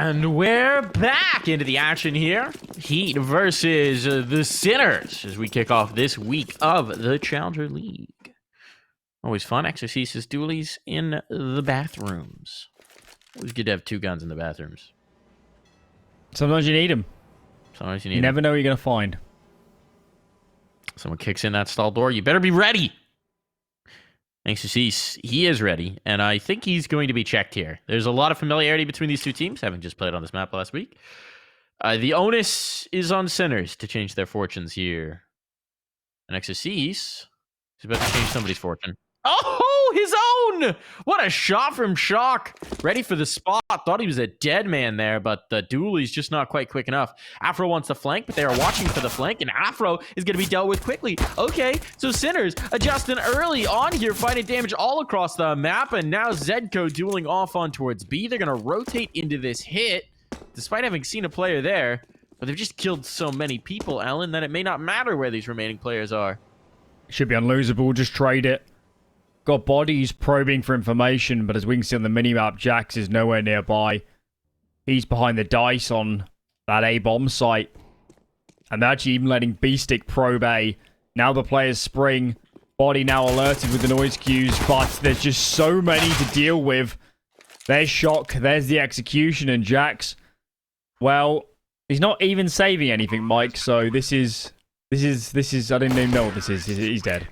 And we're back into the action here. Heat versus the Sinners as we kick off this week of the Challenger League. Always fun. Exercises, dualies in the bathrooms. Always good to have two guns in the bathrooms. Sometimes you need them. Sometimes you need You never know what you're going to find. Someone kicks in that stall door. You better be ready. Exercise, he is ready, and I think he's going to be checked here. There's a lot of familiarity between these two teams, having just played on this map last week. The onus is on Sinners to change their fortunes here. And Exercise is about to change somebody's fortune. Oh, his own! What a shot from Shock. Ready for the spot. Thought he was a dead man there, but the dualie's just not quite quick enough. Afro wants the flank, but they are watching for the flank, and Afro is going to be dealt with quickly. Okay, so Sinners adjusting early on here, finding damage all across the map, and now Zedko dueling off on towards B. They're going to rotate into this hit, despite having seen a player there, but they've just killed so many people, Ellen, that it may not matter where these remaining players are. Should be unlosable, just trade it. Got bodies probing for information, but as we can see on the minimap, Jax is nowhere nearby. He's behind the dice on that A-bomb site. And they're actually even letting B-Stick probe A. Now the players spring. Body now alerted with the noise cues, but there's just so many to deal with. There's Shock, there's the execution, and Jax, well, he's not even saving anything, Mike, so this is, I didn't even know what this is. He's dead.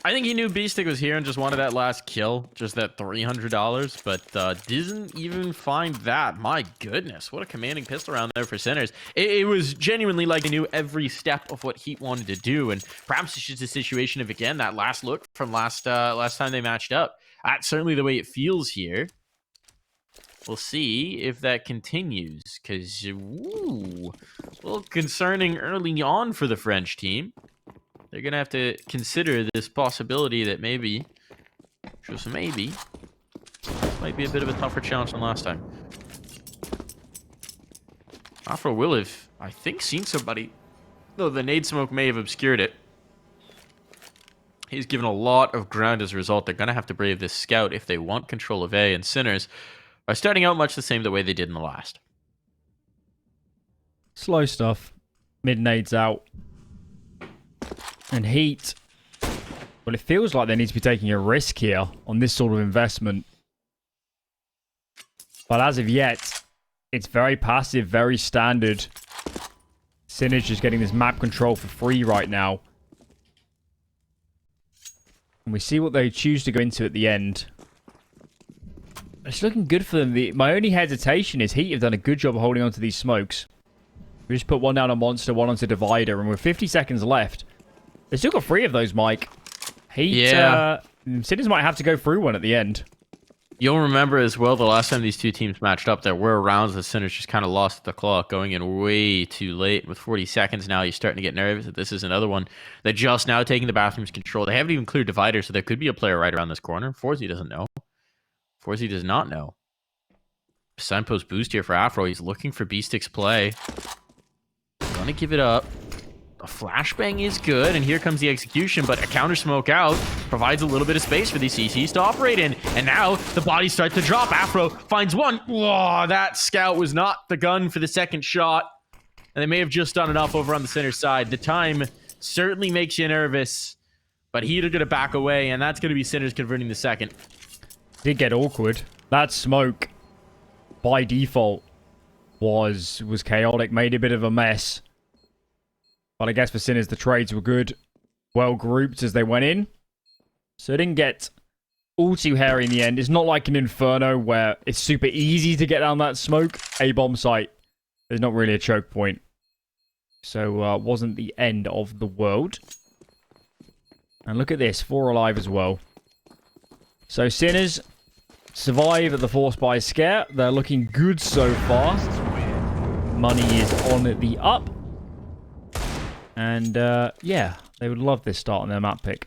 I think he knew B-Stick was here and just wanted that last kill, just that $300, but didn't even find that. My goodness, what a commanding pistol round there for Sinners. It was genuinely like they knew every step of what Heat wanted to do, and perhaps it's just a situation of, again, that last look from last time they matched up. That's certainly the way it feels here. We'll see if that continues, because, ooh, a little concerning early on for the French team. They're going to have to consider this possibility that maybe, just maybe, this might be a bit of a tougher challenge than last time. Afro will have, I think, seen somebody, though the nade smoke may have obscured it. He's given a lot of ground as a result. They're going to have to brave this scout if they want control of A, and Sinners are starting out much the same the way they did in the last. Slow stuff. Mid nades out. And Heat, well, it feels like they need to be taking a risk here on this sort of investment. But as of yet, it's very passive, very standard. Sinners just getting this map control for free right now. And we see what they choose to go into at the end. It's looking good for them. My only hesitation is Heat have done a good job of holding on to these smokes. We just put one down on Monster, one onto Divider, and with 50 seconds left, they still got 3 of those, Mike. Heat, Sinners might have to go through one at the end. You'll remember as well, the last time these two teams matched up, there were rounds that Sinners just kind of lost the clock, going in way too late. With 40 seconds now, you're starting to get nervous that this is another one. They're just now taking the bathroom's control. They haven't even cleared Divider, so there could be a player right around this corner. Forzy doesn't know. Forzy does not know. Signpost boost here for Afro. He's looking for B-Stick's play. Gonna give it up. A flashbang is good, and here comes the execution, but a counter smoke out provides a little bit of space for these CCs to operate in, and now the bodies start to drop. Afro finds one. Whoa, that scout was not the gun for the second shot, and they may have just done enough over on the center side. The time certainly makes you nervous, but Heat are going to back away, and that's going to be Sinners converting the second. Did get awkward. That smoke, by default, was chaotic, made a bit of a mess. But I guess for Sinners, the trades were good. Well grouped as they went in. So it didn't get all too hairy in the end. It's not like an Inferno where it's super easy to get down that smoke. A-bomb site, there's not really a choke point. So wasn't the end of the world. And look at this, 4 alive as well. So Sinners survive the Force by Scare. They're looking good so far. Money is on the up. And, yeah, they would love this start on their map pick.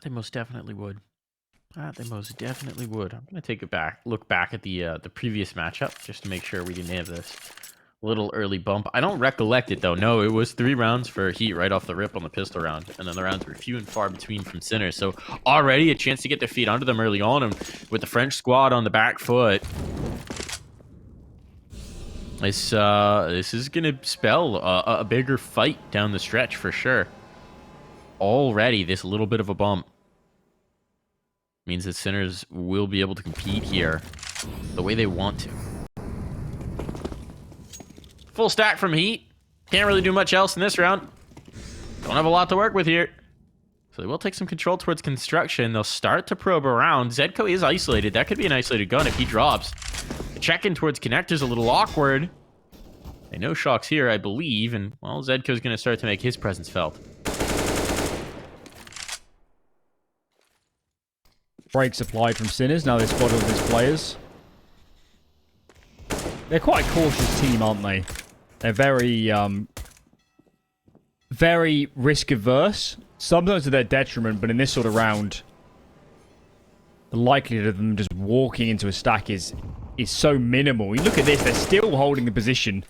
They most definitely would. They most definitely would. I'm going to take it back, look back at the previous matchup, just to make sure we didn't have this Little early bump. I don't recollect it though. No, it was 3 rounds for Heat right off the rip on the pistol round, and then the rounds were few and far between from Sinners. So already a chance to get their feet under them early on, and with the French squad on the back foot, this is gonna spell a bigger fight down the stretch for sure. Already, this little bit of a bump means that Sinners will be able to compete here the way they want to. Full stack from Heat. Can't really do much else in this round. Don't have a lot to work with here. So they will take some control towards construction. They'll start to probe around. Zedko is isolated. That could be an isolated gun if he drops. The check-in towards connector's a little awkward. They know Shock's here, I believe. And, well, Zedko's going to start to make his presence felt. Breaks applied from Sinners. Now they spot all these players. They're quite a cautious team, aren't they? They're very, very risk-averse. Sometimes to their detriment, but in this sort of round, the likelihood of them just walking into a stack is so minimal. You look at this, they're still holding the position.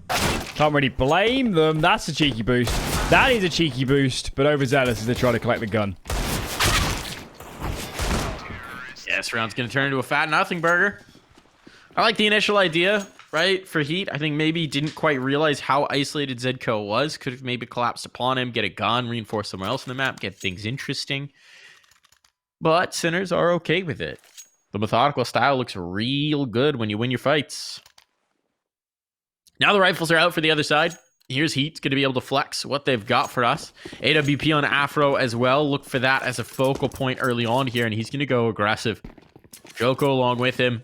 Can't really blame them. That's a cheeky boost. That is a cheeky boost, but overzealous as they try to collect the gun. Yeah, this round's going to turn into a fat nothing burger. I like the initial idea, right, for Heat. I think maybe didn't quite realize how isolated Zedko was. Could have maybe collapsed upon him, get a gun, reinforce somewhere else in the map, get things interesting. But Sinners are okay with it. The methodical style looks real good when you win your fights. Now the rifles are out for the other side. Here's Heat going to be able to flex what they've got for us. AWP on Afro as well. Look for that as a focal point early on here, and he's going to go aggressive. Joko along with him.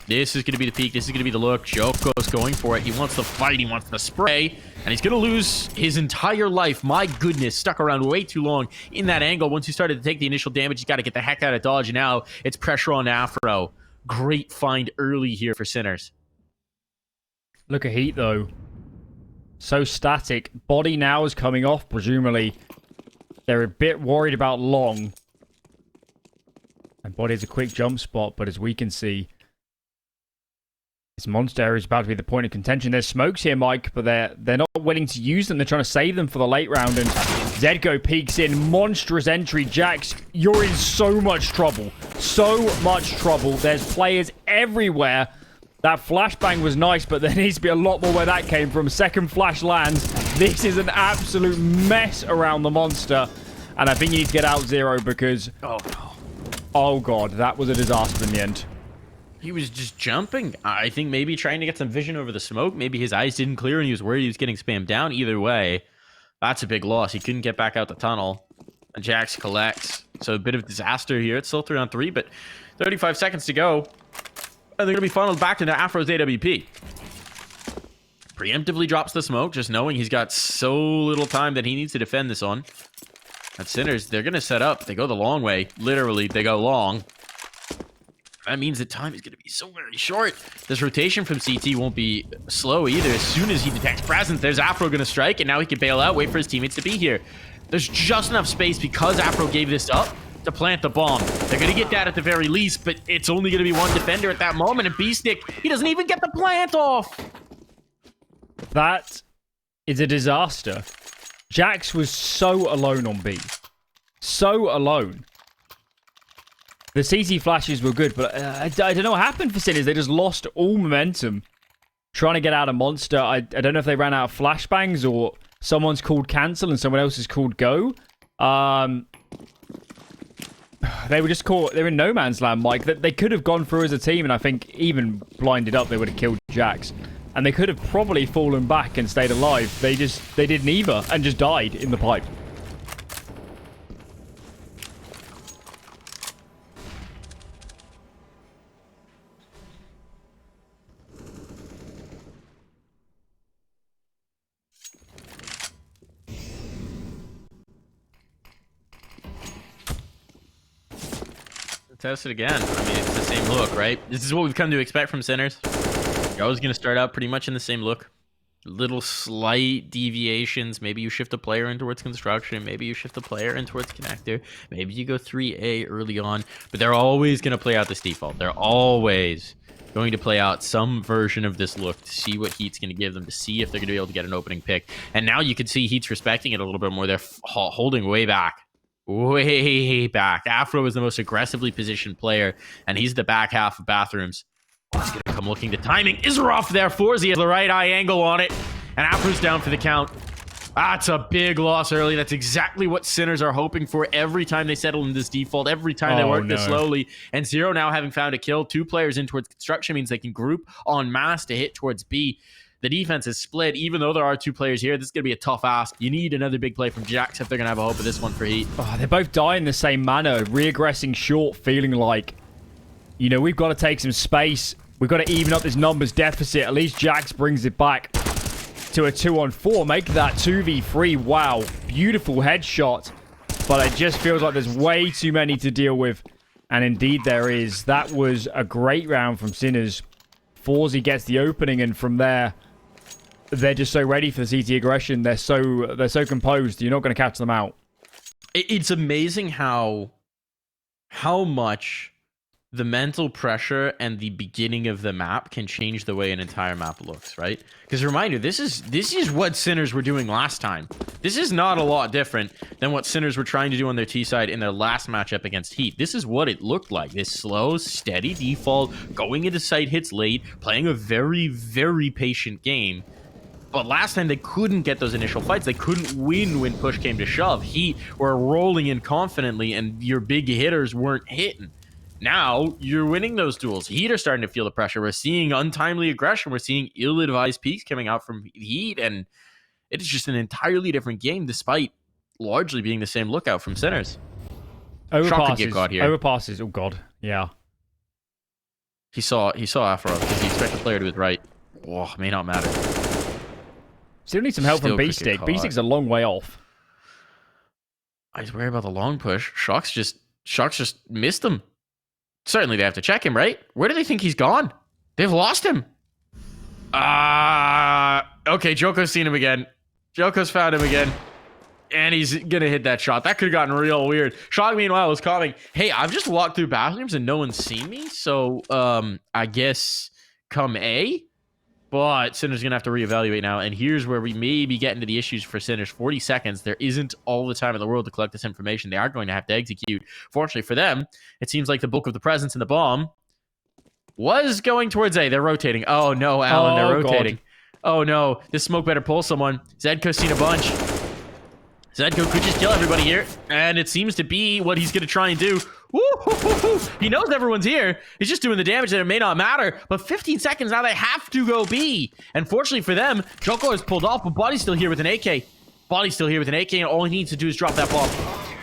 This is going to be the peak. This is going to be the look. Joko's going for it. He wants the fight. He wants the spray. And he's going to lose his entire life. My goodness. Stuck around way too long in that angle. Once he started to take the initial damage, he's got to get the heck out of dodge. And now it's pressure on Afro. Great find early here for Sinners. Look at Heat, though. So static. Body now is coming off, presumably. They're a bit worried about long. And Body is a quick jump spot, but as we can see, this monster area is about to be the point of contention. There's smokes here, Mike, but they're not willing to use them. They're trying to save them for the late round, and Zedko peeks in. Monstrous entry. Jax, you're in so much trouble. So much trouble. There's players everywhere. That flashbang was nice, but there needs to be a lot more where that came from. Second flash lands. This is an absolute mess around the monster. And I think you need to get out Zero because... Oh, no. Oh, God. That was a disaster in the end. He was just jumping. I think maybe trying to get some vision over the smoke. Maybe his eyes didn't clear and he was worried he was getting spammed down. Either way, that's a big loss. He couldn't get back out the tunnel. And Jax collects. So a bit of disaster here. It's still 3-on-3, but 35 seconds to go. And they're going to be funneled back into Afro's AWP. Preemptively drops the smoke, just knowing he's got so little time that he needs to defend this on. At Sinners, they're going to set up. They go the long way. Literally, they go long. That means that time is going to be so very short. This rotation from CT won't be slow either. As soon as he detects presence, there's Afro going to strike, and now he can bail out, wait for his teammates to be here. There's just enough space because Afro gave this up to plant the bomb. They're going to get that at the very least, but it's only going to be one defender at that moment, and B-Stick, he doesn't even get the plant off. That is a disaster. Jax was so alone on B. So alone. The CT flashes were good, but I don't know what happened for Sinners. They just lost all momentum trying to get out of Monster. I don't know if they ran out of flashbangs or someone's called cancel and someone else is called go. They were just caught. They were in no man's land, Mike. They could have gone through as a team, and I think even blinded up, they would have killed Jax. And they could have probably fallen back and stayed alive. They did neither and just died in the pipe. Test it again. I mean, it's the same look, right? This is what we've come to expect from Sinners. You're always going to start out pretty much in the same look. Little slight deviations. Maybe you shift a player in towards construction. Maybe you shift a player in towards connector. Maybe you go 3A early on. But they're always going to play out this default. They're always going to play out some version of this look to see what Heat's going to give them, to see if they're going to be able to get an opening pick. And now you can see Heat's respecting it a little bit more. They're holding way back. Way back. Afro is the most aggressively positioned player, and he's the back half of bathrooms. Oh, he's going to come looking. The timing is rough there. Forzy has the right eye angle on it, and Afro's down for the count. That's a big loss early. That's exactly what Sinners are hoping for every time they settle in this default, every time they work this slowly. And Zero now having found a kill, 2 players in towards construction means they can group en masse to hit towards B. The defense is split. Even though there are 2 players here, this is going to be a tough ask. You need another big play from HEETJACKZ if they're going to have a hope of this one for Heat. Oh, they both die in the same manner. Reaggressing short, feeling like, you know, we've got to take some space. We've got to even up this numbers deficit. At least JACKZ brings it back to a 2-on-4. Make that 2v3. Wow. Beautiful headshot. But it just feels like there's way too many to deal with. And indeed there is. That was a great round from Sinners. Forzy gets the opening, and from there, they're just so ready for the CT aggression. They're so composed. You're not going to catch them out. It's amazing how much the mental pressure and the beginning of the map can change the way an entire map looks, right? Because reminder, this is what Sinners were doing last time. This is not a lot different than what Sinners were trying to do on their T side in their last matchup against Heat. This is what it looked like. This slow, steady default, going into site hits late, playing a very, very patient game. But last time they couldn't get those initial fights. They couldn't win when push came to shove. Heat were rolling in confidently, and your big hitters weren't hitting. Now, you're winning those duels. Heat are starting to feel the pressure. We're seeing untimely aggression. We're seeing ill-advised peaks coming out from Heat, and it is just an entirely different game, despite largely being the same lookout from Sinners. Shock could get caught here. Overpasses. Oh, God. Yeah. He saw Afro because he expected the player to his right. Oh, may not matter. Still need some help from B-Stick. B-Stick's a long way off. I was worried about the long push. Shock's just missed him. Certainly they have to check him, right? Where do they think he's gone? They've lost him. Okay, Joko's seen him again. Joko's found him again. And he's gonna hit that shot. That could have gotten real weird. Shock, meanwhile, was calling, hey, I've just walked through bathrooms and no one's seen me, so I guess come A. But Sinner's going to have to reevaluate now, and here's where we may be getting to the issues for Sinners. 40 seconds. There isn't all the time in the world to collect this information. They are going to have to execute. Fortunately for them, it seems like the bulk of the presence in the bomb was going towards A. They're rotating. Oh, no, Alan, they're rotating. God. Oh, no. This smoke better pull someone. Zedko's seen a bunch. Zedko could just kill everybody here, and it seems to be what he's going to try and do. Woo-hoo-hoo-hoo. He knows everyone's here. He's just doing the damage, and it may not matter. But 15 seconds, now they have to go B. And fortunately for them, Joko has pulled off, but Body's still here with an AK. Body's still here with an AK, and all he needs to do is drop that bomb.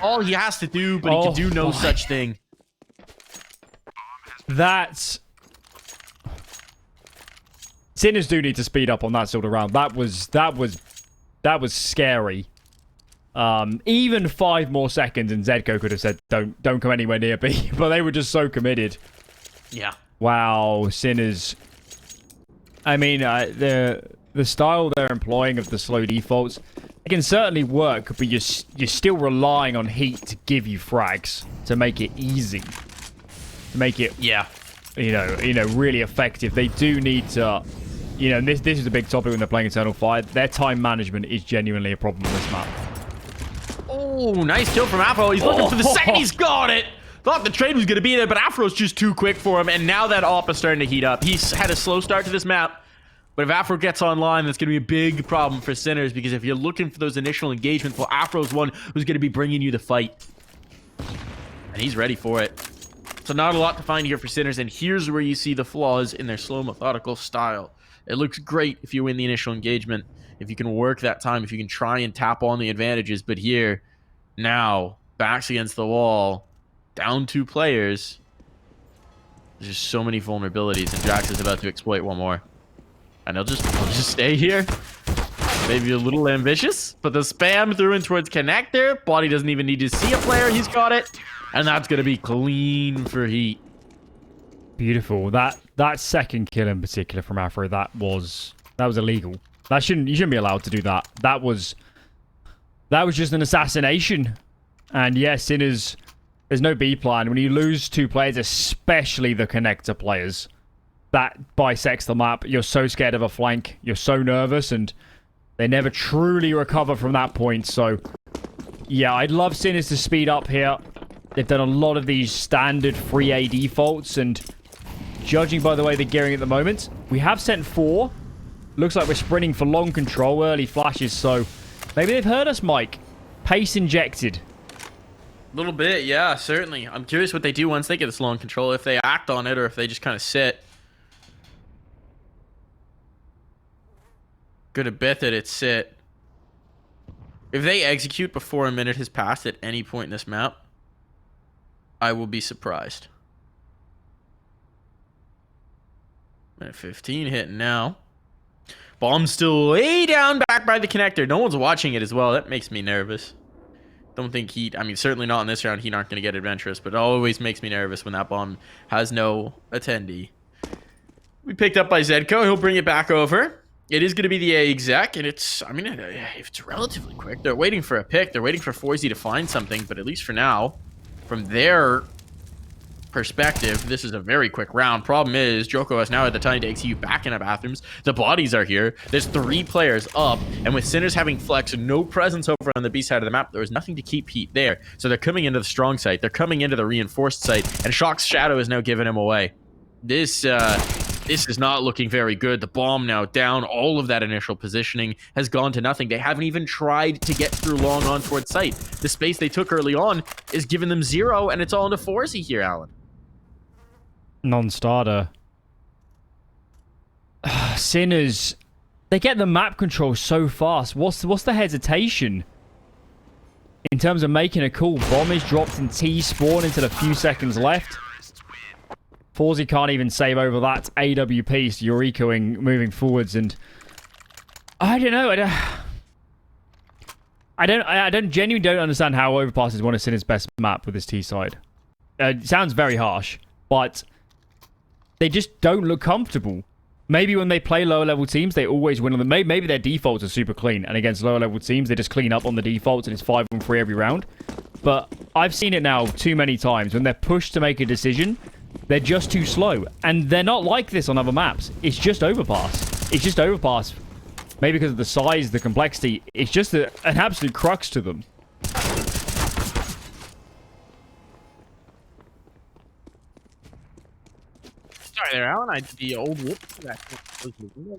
All he has to do, but he can do no such thing. That's... Sinners do need to speed up on that sort of round. That was scary. Even 5 more seconds and Zedko could have said, don't come anywhere near B, but they were just so committed. Yeah. Wow, Sinners. I mean, the style they're employing of the slow defaults, it can certainly work, but you're still relying on Heat to give you frags, to make it easy. To make it, yeah, you know, really effective. They do need to, you know, and this is a big topic when they're playing Eternal Fire. Their time management is genuinely a problem on this map. Oh, nice kill from Afro. He's looking for the second. He's got it. Thought the trade was going to be there, but Afro's just too quick for him. And now that AWP is starting to heat up. He's had a slow start to this map. But if Afro gets online, that's going to be a big problem for Sinners. Because if you're looking for those initial engagements, well, Afro's one who's going to be bringing you the fight. And he's ready for it. So not a lot to find here for Sinners. And here's where you see the flaws in their slow, methodical style. It looks great if you win the initial engagement. If you can work that time, if you can try and tap on the advantages. But here, now, backs against the wall, down 2 players. There's just so many vulnerabilities, and JACKZ is about to exploit one more. And they'll just stay here. Maybe a little ambitious, but the spam through and towards connector. Body doesn't even need to see a player. He's got it. And that's going to be clean for Heat. Beautiful. That second kill in particular from Afro, that was illegal. You shouldn't be allowed to do that. That was just an assassination. And yes, there's no B plan. When you lose 2 players, especially the connector players, that bisects the map. You're so scared of a flank. You're so nervous, and they never truly recover from that point. So, yeah, I'd love Sinners to speed up here. They've done a lot of these standard free A defaults, and judging by the way they're gearing at the moment, we have sent 4. Looks like we're sprinting for long control, early flashes, so maybe they've heard us, Mike. Pace injected. A little bit, yeah, certainly. I'm curious what they do once they get this long control, if they act on it or if they just kind of sit. Gonna bet that it's sit. If they execute before a minute has passed at any point in this map, I will be surprised. Minute 15 hitting now. Bomb's still way down back by the connector. No one's watching it as well. That makes me nervous. Don't think Heat, I mean, certainly not in this round. Heat aren't going to get adventurous, but it always makes me nervous when that bomb has no attendee. We picked up by Zedko. He'll bring it back over. It is going to be the A exec, and it's, I mean, it's relatively quick. They're waiting for a pick. They're waiting for Foisey to find something, but at least for now, from their perspective, this is a very quick round. Problem is, Joko has now had the time to execute back in the bathrooms. The bodies are here. There's 3 players up, and with Sinners having flex, no presence over on the B side of the map, there was nothing to keep Heat there. So they're coming into the strong site. They're coming into the reinforced site, and Shock's shadow is now giving him away. This is not looking very good. The bomb now down. All of that initial positioning has gone to nothing. They haven't even tried to get through long on towards site. The space they took early on is giving them 0, and it's all into Foisey here, Alan. Non-starter. Sinners, they get the map control so fast. What's the hesitation in terms of making a call? Bomb is dropped in T spawn into the few seconds left. Foisey can't even save over that AWP, so you're echoing moving forwards, and I don't know. I genuinely don't understand how Overpass is one of Sinner's best map with this T side. It sounds very harsh, but they just don't look comfortable. Maybe when they play lower level teams, they always win on them. Maybe their defaults are super clean, and against lower level teams, they just clean up on the defaults, and it's 5-3 every round. But I've seen it now too many times. When they're pushed to make a decision, they're just too slow. And they're not like this on other maps. It's just Overpass. It's just Overpass. Maybe because of the size, the complexity. It's just an absolute crux to them. Sorry there, Alan. I did the old whoop.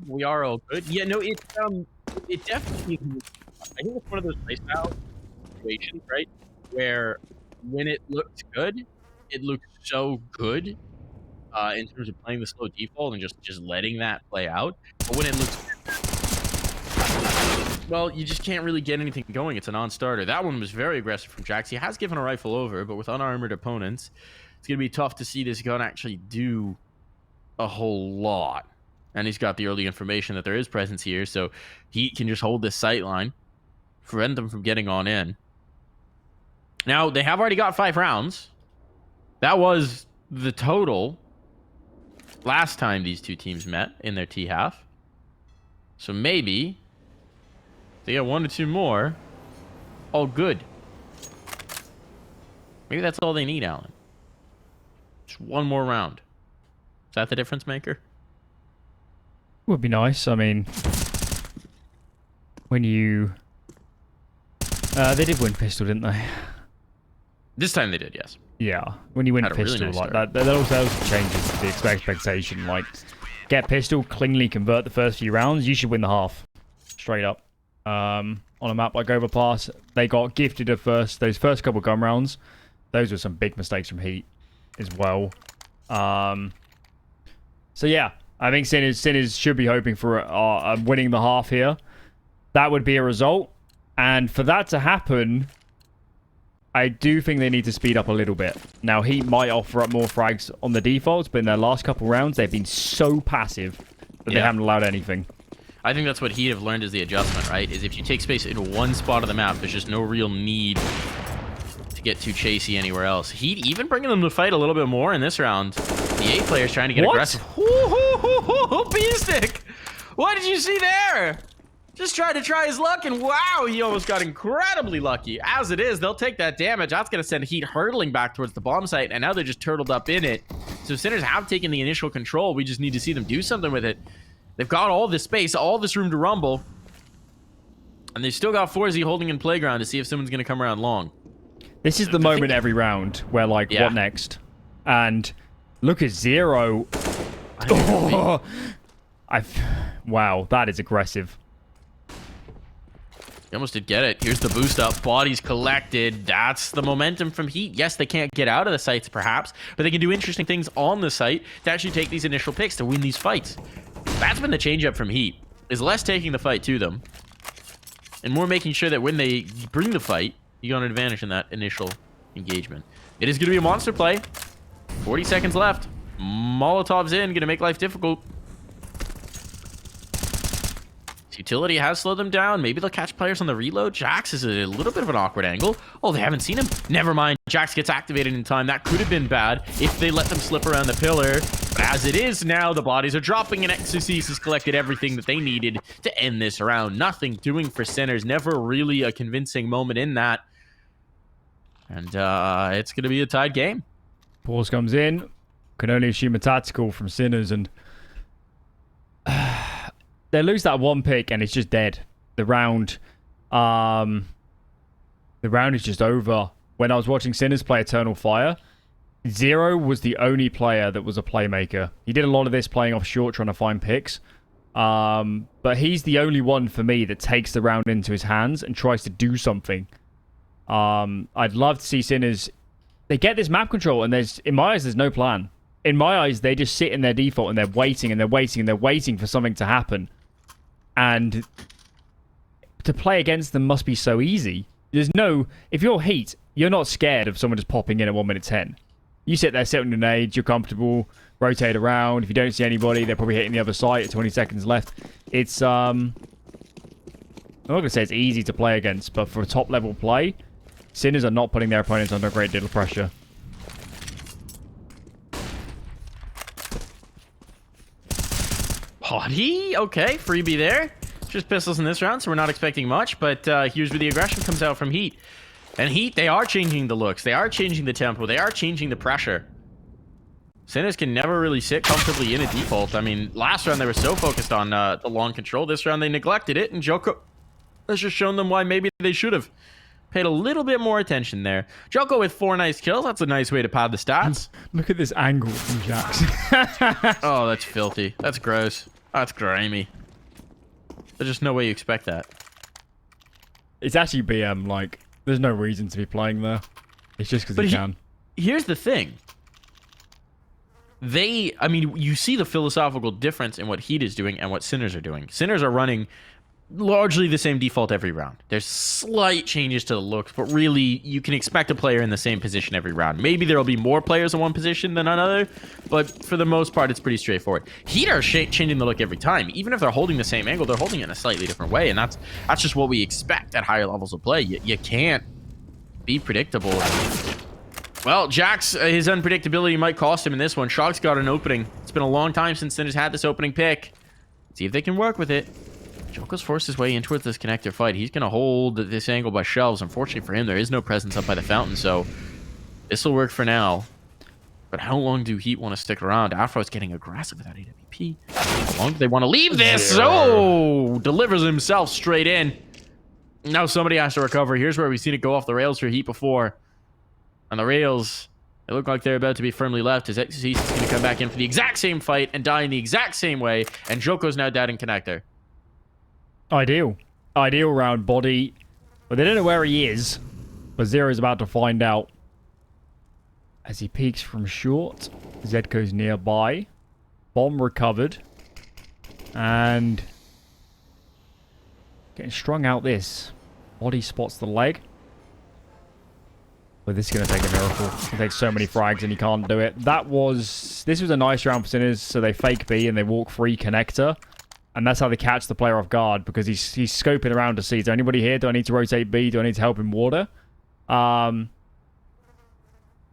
We are all good. Yeah, no, it definitely. I think it's one of those playstyle situations, right, where when it looks good, it looks so good in terms of playing the slow default and just letting that play out. But when it looks, well, you just can't really get anything going. It's a non-starter. That one was very aggressive from Jax. He has given a rifle over, but with unarmored opponents, it's gonna be tough to see this gun actually do a whole lot. And he's got the early information that there is presence here, so he can just hold this sight line, prevent them from getting on in. Now, they have already got 5 rounds. That was the total last time these two teams met in their T half. So maybe they get 1 or 2 more. All good. Maybe that's all they need, Alan. Just 1 more round. Is that the difference maker? Would be nice. I mean, when you... they did win pistol, didn't they? This time they did, yes. Yeah. When you win Had a really pistol, nice like start. that also changes the expectation. Like, get pistol, cleanly convert the first few rounds, you should win the half. Straight up. On a map like Overpass, they got gifted at first. Those first couple gun rounds, those were some big mistakes from Heat as well. So yeah, I think Sinners should be hoping for winning the half here. That would be a result. And for that to happen, I do think they need to speed up a little bit. Now, Heat might offer up more frags on the defaults, but in their last couple rounds, they've been so passive that they haven't allowed anything. I think that's what Heat have learned is the adjustment, right? Is if you take space in one spot of the map, there's just no real need to get too chasey anywhere else. Heat even bringing them to fight a little bit more in this round. The A player's trying to get aggressive. B-stick! What did you see there? Just tried to try his luck, and wow, he almost got incredibly lucky. As it is, they'll take that damage. That's going to send Heat hurtling back towards the bomb site, and now they're just turtled up in it. So Sinners have taken the initial control. We just need to see them do something with it. They've got all this space, all this room to rumble. And they've still got 4Z holding in playground to see if someone's going to come around long. This is the moment every round where, like, what next? And look at Zero. Oh, wow, that is aggressive. They almost did get it. Here's the boost up. Bodies collected. That's the momentum from Heat. Yes, they can't get out of the sites, perhaps, but they can do interesting things on the site to actually take these initial picks to win these fights. That's been the change-up from Heat, is less taking the fight to them, and more making sure that when they bring the fight, you got an advantage in that initial engagement. It is going to be a monster play. 40 seconds left. Molotov's in, going to make life difficult. Utility has slowed them down. Maybe they'll catch players on the reload. Jax is a little bit of an awkward angle. Oh, they haven't seen him. Never mind. Jax gets activated in time. That could have been bad if they let them slip around the pillar. But as it is now, the bodies are dropping, and Exorcist has collected everything that they needed to end this round. Nothing doing for Sinners. Never really a convincing moment in that. And it's going to be a tied game. Pause comes in. Can only assume a tactical from Sinners, and they lose that one pick, and it's just dead. The round is just over. When I was watching Sinners play Eternal Fire, Zero was the only player that was a playmaker. He did a lot of this playing off short, trying to find picks. But he's the only one for me that takes the round into his hands and tries to do something. I'd love to see Sinners. They get this map control, and in my eyes, there's no plan. In my eyes, they just sit in their default, and they're waiting, and they're waiting, and they're waiting for something to happen. And to play against them must be so easy. If you're Heat, you're not scared of someone just popping in at 1 minute 10. You sit there, sit on grenades, you're comfortable, rotate around. If you don't see anybody, they're probably hitting the other side at 20 seconds left. It's, I'm not going to say it's easy to play against, but for a top level play, Sinners are not putting their opponents under a great deal of pressure. Potty? Okay, freebie there. Just pistols in this round, so we're not expecting much, but here's where the aggression comes out from Heat. And Heat, they are changing the looks. They are changing the tempo. They are changing the pressure. Sinners can never really sit comfortably in a default. I mean, last round they were so focused on the long control. This round they neglected it, and Joko has just shown them why maybe they should have paid a little bit more attention there. Joko with 4 nice kills. That's a nice way to pad the stats. Look at this angle from Jax. Oh, that's filthy. That's gross. That's grimy. There's just no way you expect that. It's actually BM, like, there's no reason to be playing there. It's just because he can. Here's the thing. I mean, you see the philosophical difference in what Heat is doing and what Sinners are doing. Sinners are running largely the same default every round. There's slight changes to the looks, but really, you can expect a player in the same position every round. Maybe there will be more players in one position than another, but for the most part, it's pretty straightforward. Heat are changing the look every time. Even if they're holding the same angle, they're holding it in a slightly different way, and that's just what we expect at higher levels of play. You can't be predictable. Well, Jax, his unpredictability might cost him in this one. Shock's got an opening. It's been a long time since Sinners had this opening pick. See if they can work with it. Joko's forced his way in towards this connector fight. He's going to hold this angle by shelves. Unfortunately for him, there is no presence up by the fountain, so this will work for now. But how long do Heat want to stick around? Afro's getting aggressive with that AWP. How long do they want to leave this? Oh, delivers himself straight in. Now somebody has to recover. Here's where we've seen it go off the rails for Heat before. On the rails, they look like they're about to be firmly left as Exorcist is going to come back in for the exact same fight and die in the exact same way. And Joko's now dead in connector. Ideal round body. But they don't know where he is. But Zero's about to find out. As he peeks from short. Zedko's nearby. Bomb recovered. And getting strung out this. Body spots the leg. But this is going to take a miracle. It's going to take so many frags and he can't do it. This was a nice round for Sinners. So they fake B and they walk free connector. And that's how they catch the player off guard, because he's scoping around to see, is there anybody here? Do I need to rotate B? Do I need to help in water? It's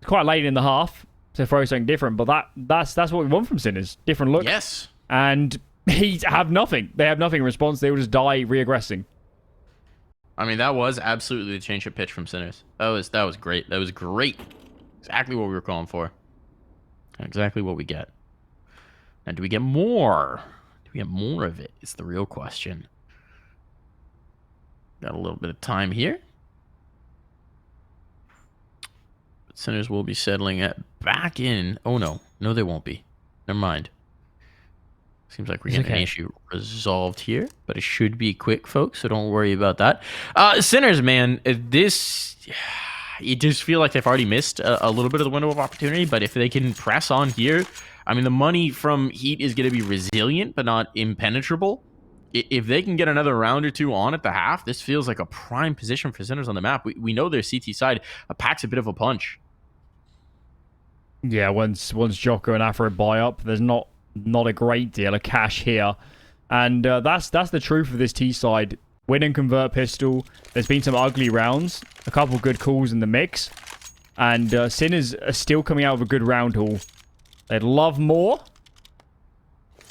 quite late in the half to throw something different, but that's what we want from Sinners. Different look. Yes. And Heat have nothing. They have nothing in response. They will just die reaggressing. I mean, that was absolutely the change of pitch from Sinners. That was great. That was great. Exactly what we were calling for. And exactly what we get. And do we get more? Do we get more of it? It's the real question. Got a little bit of time here. But Sinners will be settling it back in. Oh, no. No, they won't be. Never mind. Seems like we're getting an issue resolved here, but it should be quick, folks, so don't worry about that. Sinners, man, this... You just feel like they've already missed a little bit of the window of opportunity, but if they can press on here, I mean, the money from Heat is going to be resilient, but not impenetrable. If they can get another round or two on at the half, this feels like a prime position for Sinners on the map. We know their CT side packs a bit of a punch. Yeah, once Joko and Afro buy up, there's not a great deal of cash here. And that's the truth of this T side. Win and convert pistol. There's been some ugly rounds. A couple good calls in the mix. And Sinners are still coming out with a good round haul. They'd love more.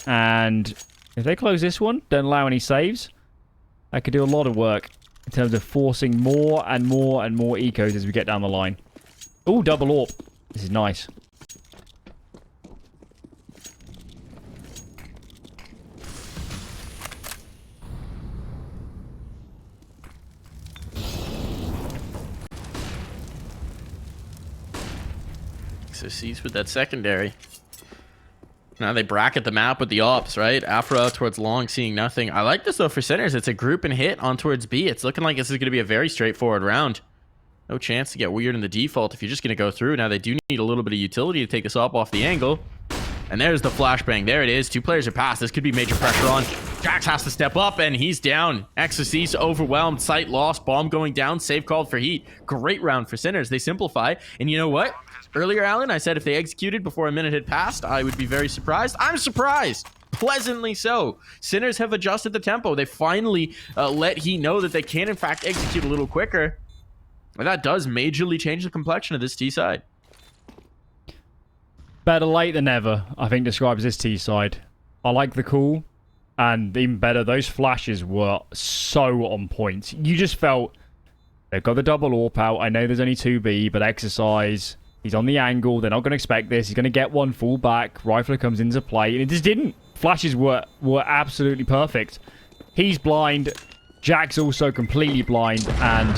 And if they close this one, don't allow any saves, that could do a lot of work in terms of forcing more and more and more ecos as we get down the line. Oh, double AWP. This is nice. So C's with that secondary. Now they bracket the map with the ops, right? Afro towards long, seeing nothing. I like this, though, for Sinners. It's a group and hit on towards B. It's looking like this is going to be a very straightforward round. No chance to get weird in the default if you're just going to go through. Now they do need a little bit of utility to take this op off the angle. And there's the flashbang. There it is. Two players are past. This could be major pressure on. Jax has to step up, and he's down. Exorcist overwhelmed. Sight lost. Bomb going down. Save called for Heat. Great round for Sinners. They simplify. And you know what? Earlier, Alan, I said if they executed before a minute had passed, I would be very surprised. I'm surprised. Pleasantly so. Sinners have adjusted the tempo. They finally let Heat know that they can, in fact, execute a little quicker. And that does majorly change the complexion of this T side. Better late than never, I think, describes this T side. I like the call. And even better, those flashes were so on point. You just felt they've got the double AWP out. I know there's only 2B, but exercise... He's on the angle. They're not going to expect this. He's going to get one full back. Rifler comes into play. And it just didn't. Flashes were absolutely perfect. He's blind. Jack's also completely blind. And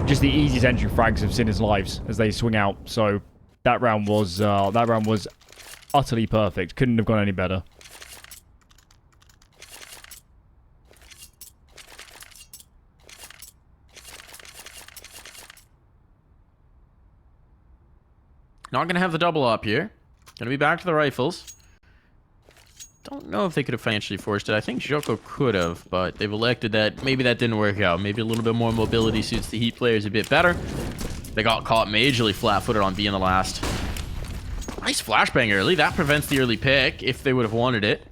just the easiest entry frags of Sinners' lives as they swing out. So that round was utterly perfect. Couldn't have gone any better. Not going to have the double up here. Going to be back to the rifles. Don't know if they could have financially forced it. I think Joko could have, but they've elected that. Maybe that didn't work out. Maybe a little bit more mobility suits the Heat players a bit better. They got caught majorly flat-footed on B in the last. Nice flashbang early. That prevents the early pick if they would have wanted it.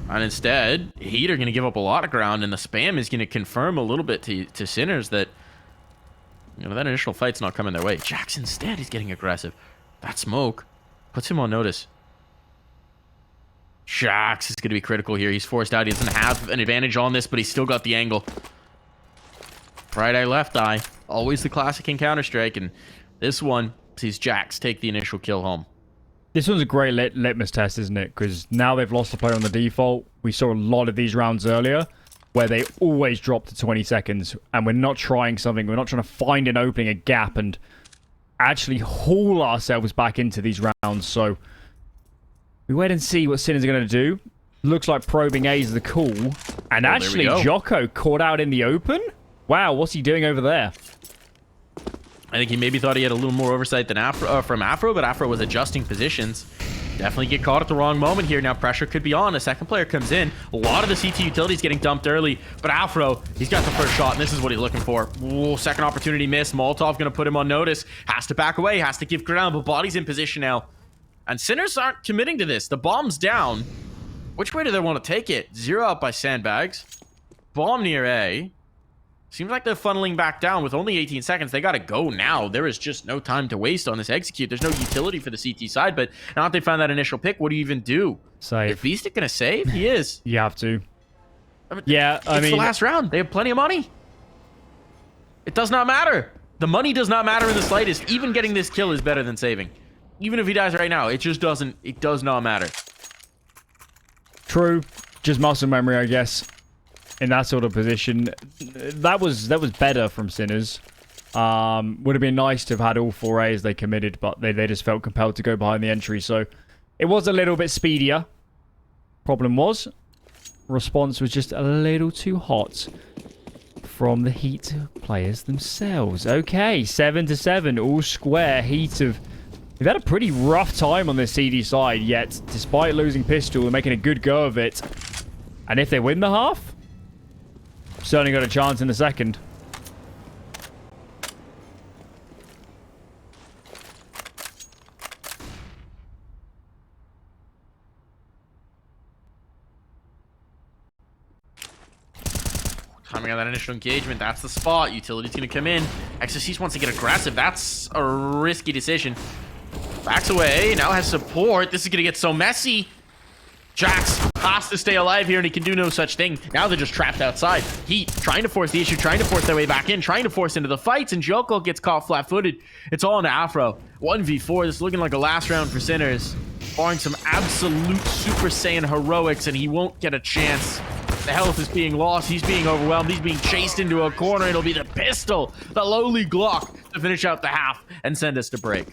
And instead, Heat are going to give up a lot of ground, and the spam is going to confirm a little bit to Sinners that, you know, that initial fight's not coming their way. Jax instead is getting aggressive. That smoke puts him on notice. Jax is going to be critical here. He's forced out. He doesn't have an advantage on this, but he's still got the angle. Right eye, left eye. Always the classic in Counter-Strike, and this one sees Jax take the initial kill home. This one's a great litmus test, isn't it? Because now they've lost the player on the default. We saw a lot of these rounds earlier where they always drop to 20 seconds, and we're not trying something. We're not trying to find an opening, a gap, and actually haul ourselves back into these rounds. So we wait and see what Sinners are going to do. Looks like probing A is the call. And actually, Joko caught out in the open? Wow, what's he doing over there? I think he maybe thought he had a little more oversight than from Afro, but Afro was adjusting positions. Definitely get caught at the wrong moment here. Now pressure could be on. A second player comes in. A lot of the CT utilities getting dumped early, but Afro, he's got the first shot, and this is what he's looking for. Ooh, second opportunity missed. Molotov going to put him on notice. Has to back away. Has to give ground, but body's in position now. And Sinners aren't committing to this. The bomb's down. Which way do they want to take it? Zero up by Sandbags. Bomb near A. Seems like they're funneling back down with only 18 seconds. They got to go now. There is just no time to waste on this execute. There's no utility for the CT side, but now that they found that initial pick, what do you even do? Save. Is Beastic going to save? He is. You have to. I mean, Yeah, I it's mean... the last round. They have plenty of money. It does not matter. The money does not matter in the slightest. Even getting this kill is better than saving. Even if he dies right now, it just doesn't... It does not matter. True. Just muscle memory, I guess. In that sort of position. That was better from Sinners. Would have been nice to have had all 4 A's they committed, but they just felt compelled to go behind the entry. So it was a little bit speedier. Problem was, response was just a little too hot from the Heat players themselves. Okay, 7-7, all square. Heat have... They've had a pretty rough time on the CD side, yet despite losing pistol, they're making a good go of it. And if they win the half, certainly got a chance in the second. Timing on that initial engagement, that's the spot. Utility's going to come in. Exorcist wants to get aggressive. That's a risky decision. Backs away, now has support. This is going to get so messy. Jax has to stay alive here, and he can do no such thing. Now they're just trapped outside. Heat trying to force the issue, trying to force their way back in, trying to force into the fights, and Joko gets caught flat-footed. It's all into Afro. 1v4, this is looking like a last round for Sinners. Barring some absolute Super Saiyan heroics, and he won't get a chance. The health is being lost, he's being overwhelmed, he's being chased into a corner. It'll be the pistol, the lowly Glock, to finish out the half and send us to break.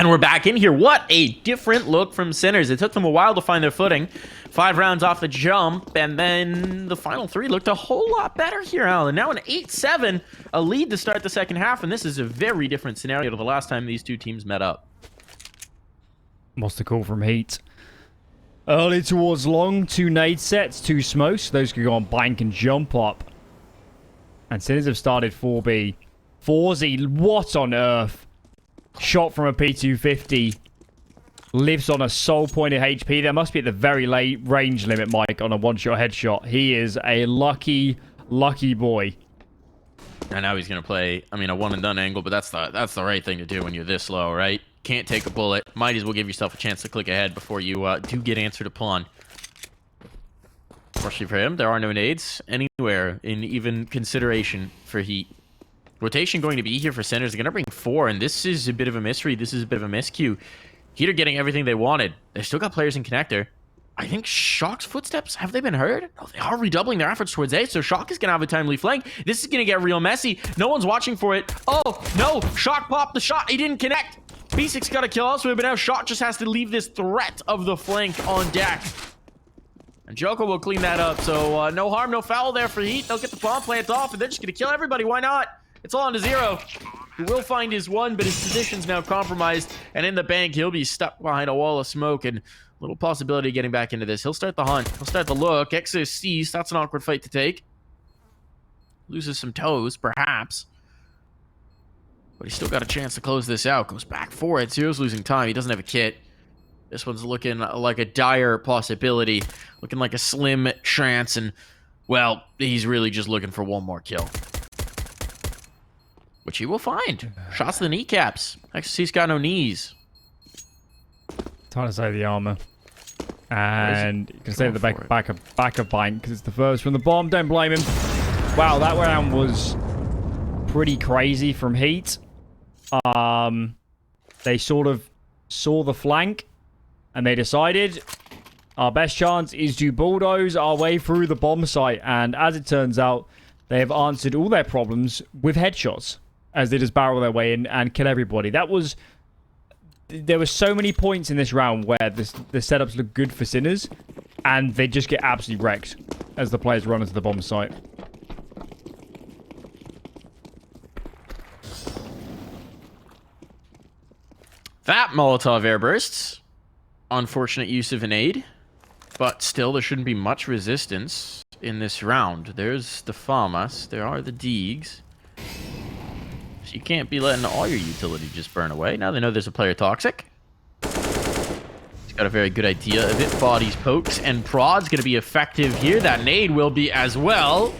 And we're back in here. What a different look from Sinners. It took them a while to find their footing. 5 rounds off the jump, and then the final 3 looked a whole lot better here, Alan. Now an 8-7, a lead to start the second half, and this is a very different scenario to the last time these two teams met up. What's the call from Heat? Early towards long, 2 nade sets, 2 smokes. Those could go on bank and jump up. And Sinners have started 4B. 4Z, what on earth? Shot from a P250. Lives on a soul-pointed HP. That must be at the very late range limit, Mike, on a one-shot headshot. He is a lucky, lucky boy. And now he's going to play, I mean, a one-and-done angle, but that's the right thing to do when you're this low, right? Can't take a bullet. Might as well give yourself a chance to click ahead before you do get answered upon. Fortunately for him, there are no nades anywhere in even consideration for Heat. Rotation going to be here for Sinners. They're going to bring 4, and this is a bit of a mystery. This is a bit of a miscue. Heat are getting everything they wanted. They've still got players in connector. I think Shock's footsteps, have they been heard? No, they are redoubling their efforts towards A, so Shock is going to have a timely flank. This is going to get real messy. No one's watching for it. Oh, no. Shock popped the shot. He didn't connect. B6 got a kill elsewhere, but now Shock just has to leave this threat of the flank on deck. And Joko will clean that up, so no harm, no foul there for Heat. They'll get the bomb plant off, and they're just going to kill everybody. Why not? It's all on to Zero. He will find his one, but his position's now compromised. And in the bank, he'll be stuck behind a wall of smoke. And little possibility of getting back into this. He'll start the hunt. He'll start the look. Exo sees. That's an awkward fight to take. Loses some toes, perhaps. But he's still got a chance to close this out. Goes back for it. Zero's losing time. He doesn't have a kit. This one's looking like a dire possibility. Looking like a slim chance. And, well, he's really just looking for one more kill. Which he will find. Shots to the kneecaps. Xy's got no knees. Time to save the armor. And you can save the back of bank because it's the first from the bomb. Don't blame him. Wow, that round was pretty crazy from Heat. They sort of saw the flank and they decided our best chance is to bulldoze our way through the bomb site. And as it turns out, they have answered all their problems with headshots as they just barrel their way in and kill everybody. There were so many points in this round where the setups look good for Sinners, and they just get absolutely wrecked as the players run into the bomb site. That Molotov air bursts. Unfortunate use of an aid, but still there shouldn't be much resistance in this round. There's the FAMAS, there are the Deegs. So you can't be letting all your utility just burn away. Now they know there's a player toxic. He's got a very good idea of it. Bodies, pokes, and prods going to be effective here. That nade will be as well.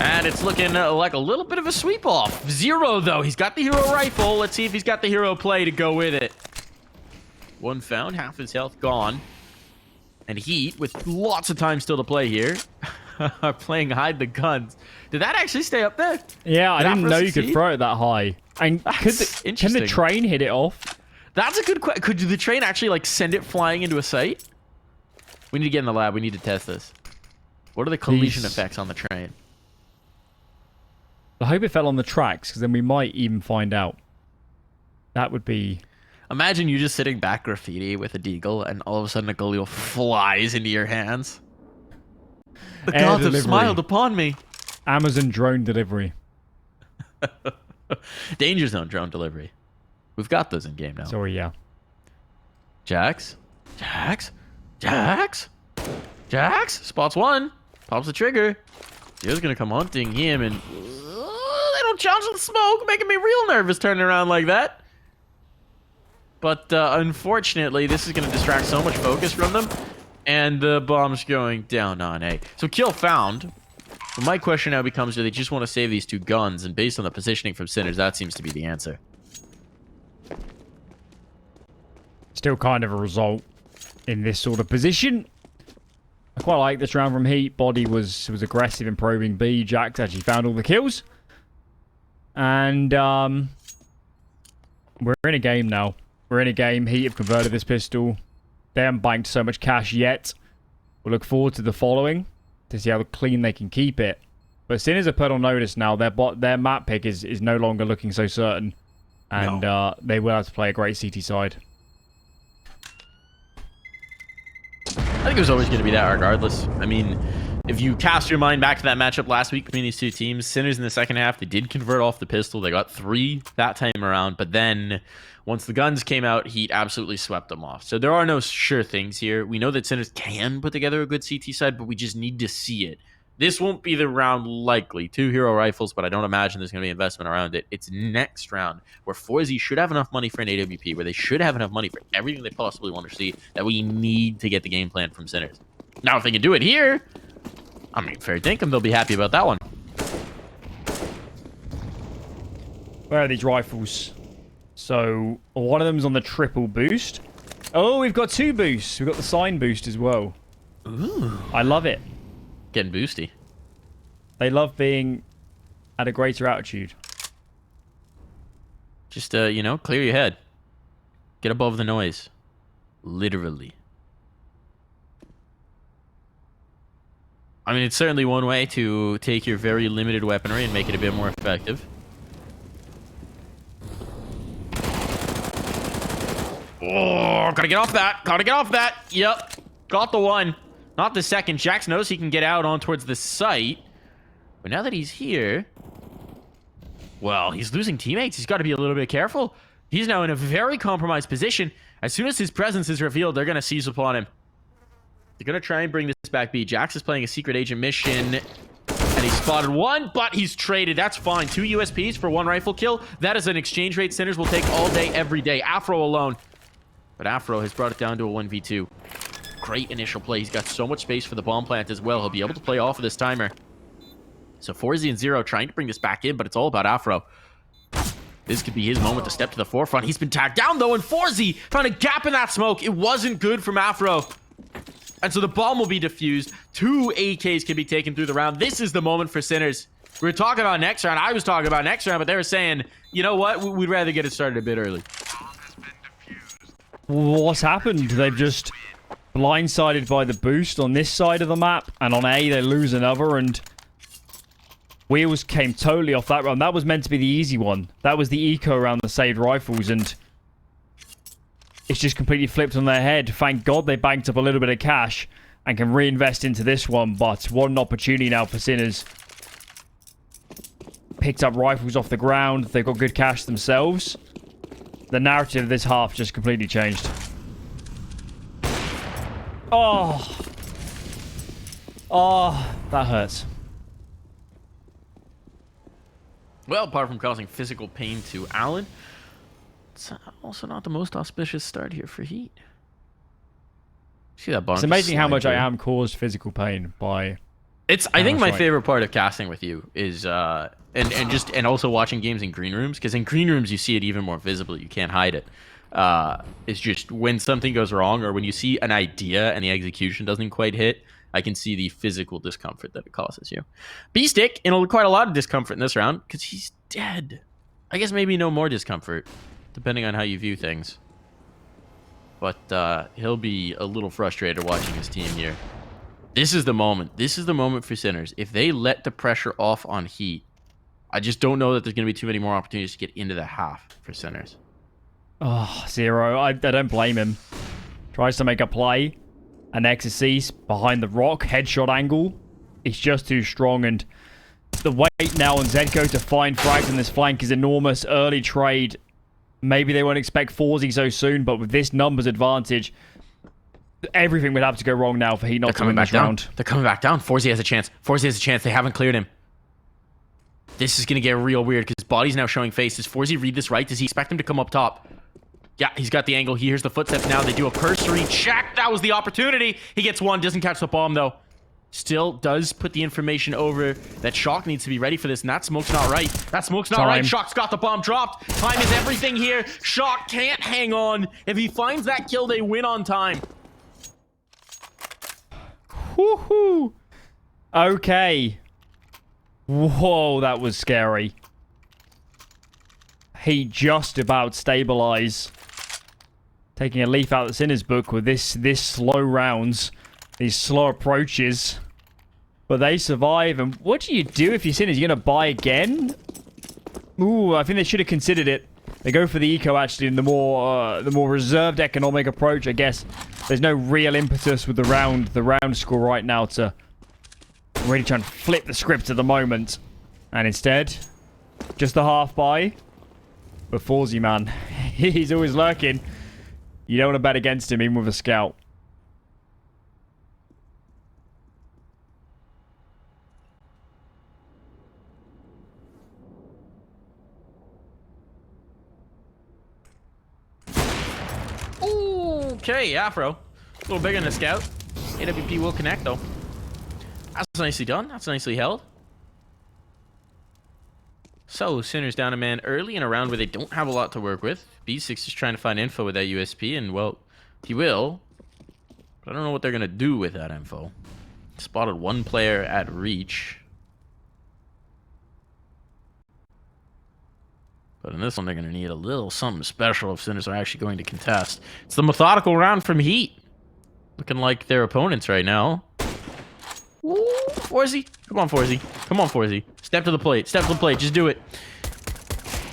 And it's looking like a little bit of a sweep off. Zero, though. He's got the hero rifle. Let's see if he's got the hero play to go with it. One found, half his health gone. And Heat, with lots of time still to play here, are playing hide the guns. Did that actually stay up there? Yeah, I didn't know you could throw it that high. And can the train hit it off? That's a good question. Could the train actually like send it flying into a site? We need to get in the lab. We need to test this. What are the collision effects on the train? I hope it fell on the tracks, because then we might even find out. That would be... Imagine you just sitting back graffiti with a deagle, and all of a sudden a Galil flies into your hands. The gods have smiled upon me. Amazon drone delivery. Danger zone drone delivery. We've got those in game now. Sorry, yeah. Jax? Jax? Jax? Jax? Spots one. Pops the trigger. Zero's gonna come hunting him, and they don't challenge the smoke, making me real nervous turning around like that. But unfortunately, this is gonna distract so much focus from them, and the bomb's going down on A. So kill found. But my question now becomes, do they just want to save these 2 guns? And based on the positioning from Sinners, that seems to be the answer. Still kind of a result in this sort of position. I quite like this round from Heat. Body was aggressive in probing B. Jax actually found all the kills. And we're in a game now. We're in a game. Heat have converted this pistol. They haven't banked so much cash yet. We'll look forward to the following to see how clean they can keep it. But Sinners have put on notice now. Their map pick is no longer looking so certain. And they will have to play a great CT side. I think there's always going to be that regardless. I mean, if you cast your mind back to that matchup last week between these two teams, Sinners in the second half, they did convert off the pistol. They got 3 that time around. But then once the guns came out, Heat absolutely swept them off. So there are no sure things here. We know that Sinners can put together a good CT side, but we just need to see it. This won't be the round likely. 2 hero rifles, but I don't imagine there's going to be investment around it. It's next round where FourZ should have enough money for an AWP, where they should have enough money for everything they possibly want to see, that we need to get the game plan from Sinners. Now, if they can do it here, I mean, fair dinkum, they'll be happy about that one. Where are these rifles? So, one of them's on the triple boost. Oh, we've got 2 boosts. We've got the sign boost as well. Ooh. I love it. Getting boosty. They love being at a greater altitude. Just, you know, clear your head. Get above the noise. Literally. I mean, it's certainly one way to take your very limited weaponry and make it a bit more effective. Oh, gotta get off that. Gotta get off that. Yep. Got the one. Not the second. Jax knows he can get out on towards the site. But now that he's here... Well, he's losing teammates. He's got to be a little bit careful. He's now in a very compromised position. As soon as his presence is revealed, they're going to seize upon him. They're going to try and bring this back B. Jax is playing a secret agent mission. And he spotted one, but he's traded. That's fine. 2 USPs for 1 rifle kill. That is an exchange rate Sinners will take all day, every day. Afro alone. But Afro has brought it down to a 1v2. Great initial play. He's got so much space for the bomb plant as well. He'll be able to play off of this timer. So FourZ and Zero trying to bring this back in, but it's all about Afro. This could be his moment to step to the forefront. He's been tagged down, though, and FourZ found a gap in that smoke. It wasn't good from Afro. And so the bomb will be defused. 2 AKs can be taken through the round. This is the moment for Sinners. We were talking about next round. I was talking about next round, but they were saying, you know what? We'd rather get it started a bit early. What's happened? They've just blindsided by the boost on this side of the map, and on A they lose another, and wheels came totally off that run. That was meant to be the easy one. That was the eco around the saved rifles, and it's just completely flipped on their head. Thank God they banked up a little bit of cash and can reinvest into this one, but what an opportunity now for Sinners. Picked up rifles off the ground. They've got good cash themselves. The narrative of this half just completely changed. Oh. Oh, that hurts. Well, apart from causing physical pain to Allen, it's also not the most auspicious start here for Heat. See that bomb? It's amazing how much I am caused physical pain by... I think my favorite part of casting with you is and also watching games in green rooms, because in green rooms you see it even more visibly. You can't hide it. It's just when something goes wrong, or when you see an idea and the execution doesn't quite hit, I can see the physical discomfort that it causes you. B-Stick in quite a lot of discomfort in this round because he's dead. I guess maybe no more discomfort, depending on how you view things. But he'll be a little frustrated watching his team here. This is the moment. This is the moment for Sinners. If they let the pressure off on Heat, I just don't know that there's going to be too many more opportunities to get into the half for Sinners. Oh, Zero. I don't blame him. Tries to make a play. An exorcise behind the rock. Headshot angle. It's just too strong. And the wait now on Zedko to find frags in this flank is enormous. Early trade. Maybe they won't expect FourZ so soon, but with this numbers advantage, everything would have to go wrong now for Heat not to win this round. They're coming back down. FourZ has a chance. FourZ has a chance. They haven't cleared him. This is going to get real weird because his body's now showing face. Does FourZ read this right? Does he expect him to come up top? Yeah, he's got the angle. He hears the footsteps now. They do a cursory check. That was the opportunity. He gets one. Doesn't catch the bomb, though. Still does put the information over that Shock needs to be ready for this, and that smoke's not right. That smoke's not right. Shock's got the bomb dropped. Time is everything here. Shock can't hang on. If he finds that kill, they win on time. Woohoo! Okay. Whoa, that was scary. He just about stabilize. Taking a leaf out that's in his book with this slow rounds. These slow approaches. But they survive. And what do you do if you're Sinners? You're going to buy again? Ooh, I think they should have considered it. They go for the eco actually, and the more reserved economic approach. I guess there's no real impetus with the round score right now to really try and flip the script at the moment. And instead, just the half buy. But Forzy, man, he's always lurking. You don't want to bet against him, even with a scout. Okay, Afro. A little bigger than a scout. AWP will connect, though. That's nicely done. That's nicely held. So, Sinners down a man early in a round where they don't have a lot to work with. B6 is trying to find info with that USP, and, well, he will. But I don't know what they're going to do with that info. Spotted one player at reach. But in this one, they're going to need a little something special if Sinners are actually going to contest. It's the methodical round from Heat. Looking like their opponents right now. Ooh, Forzy. Come on, Forzy. Come on, Forzy. Step to the plate. Step to the plate. Just do it.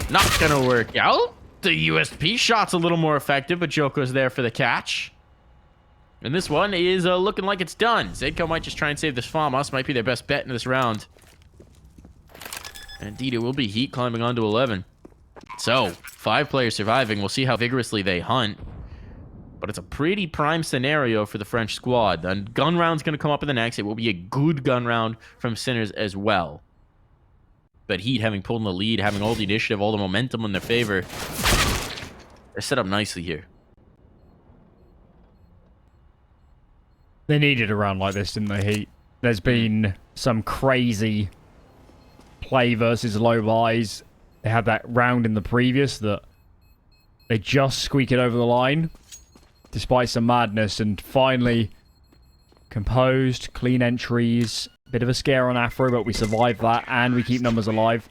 Not going to work out. The USP shot's a little more effective, but Joko's there for the catch. And this one is looking like it's done. Zedko might just try and save this FAMAS. Might be their best bet in this round. And indeed, it will be Heat climbing on to 11. So, 5 players surviving. We'll see how vigorously they hunt. But it's a pretty prime scenario for the French squad. The gun round's going to come up in the next. It will be a good gun round from Sinners as well. But Heat, having pulled in the lead, having all the initiative, all the momentum in their favor, they're set up nicely here. They needed a round like this, didn't they, Heat? There's been some crazy play versus low buys. They had that round in the previous that they just squeak it over the line, despite some madness, and finally composed, clean entries, bit of a scare on Afro, but we survived that, and we keep numbers alive.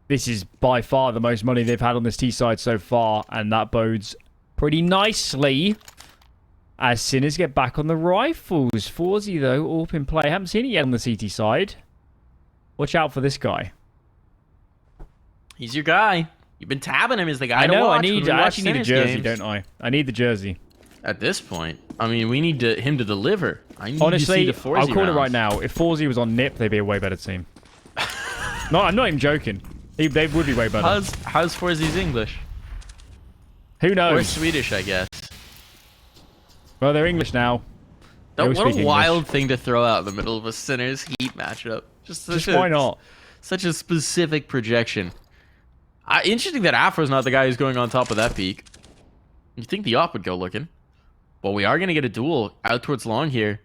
This is by far the most money they've had on this T side so far, and that bodes pretty nicely as Sinners get back on the rifles. Forzy, though, all in play. Haven't seen it yet on the CT side. Watch out for this guy. He's your guy. You've been tabbing him as the guy I know, to watch. I actually need a jersey, don't I? I need the jersey. At this point, I mean, we need him to deliver. I need Honestly, to see the Forzy I'll call rounds. it right now. If Forzy was on NIP, they'd be a way better team. No, I'm not even joking. They would be way better. How's Forzy's English? Who knows? Or Swedish, I guess. Well, they're English now. What a wild thing to throw out in the middle of a Sinners Heat matchup. Just why not? Such a specific projection. Interesting that Afro's not the guy who's going on top of that peak. You think the op would go looking. Well, we are going to get a duel out towards long here.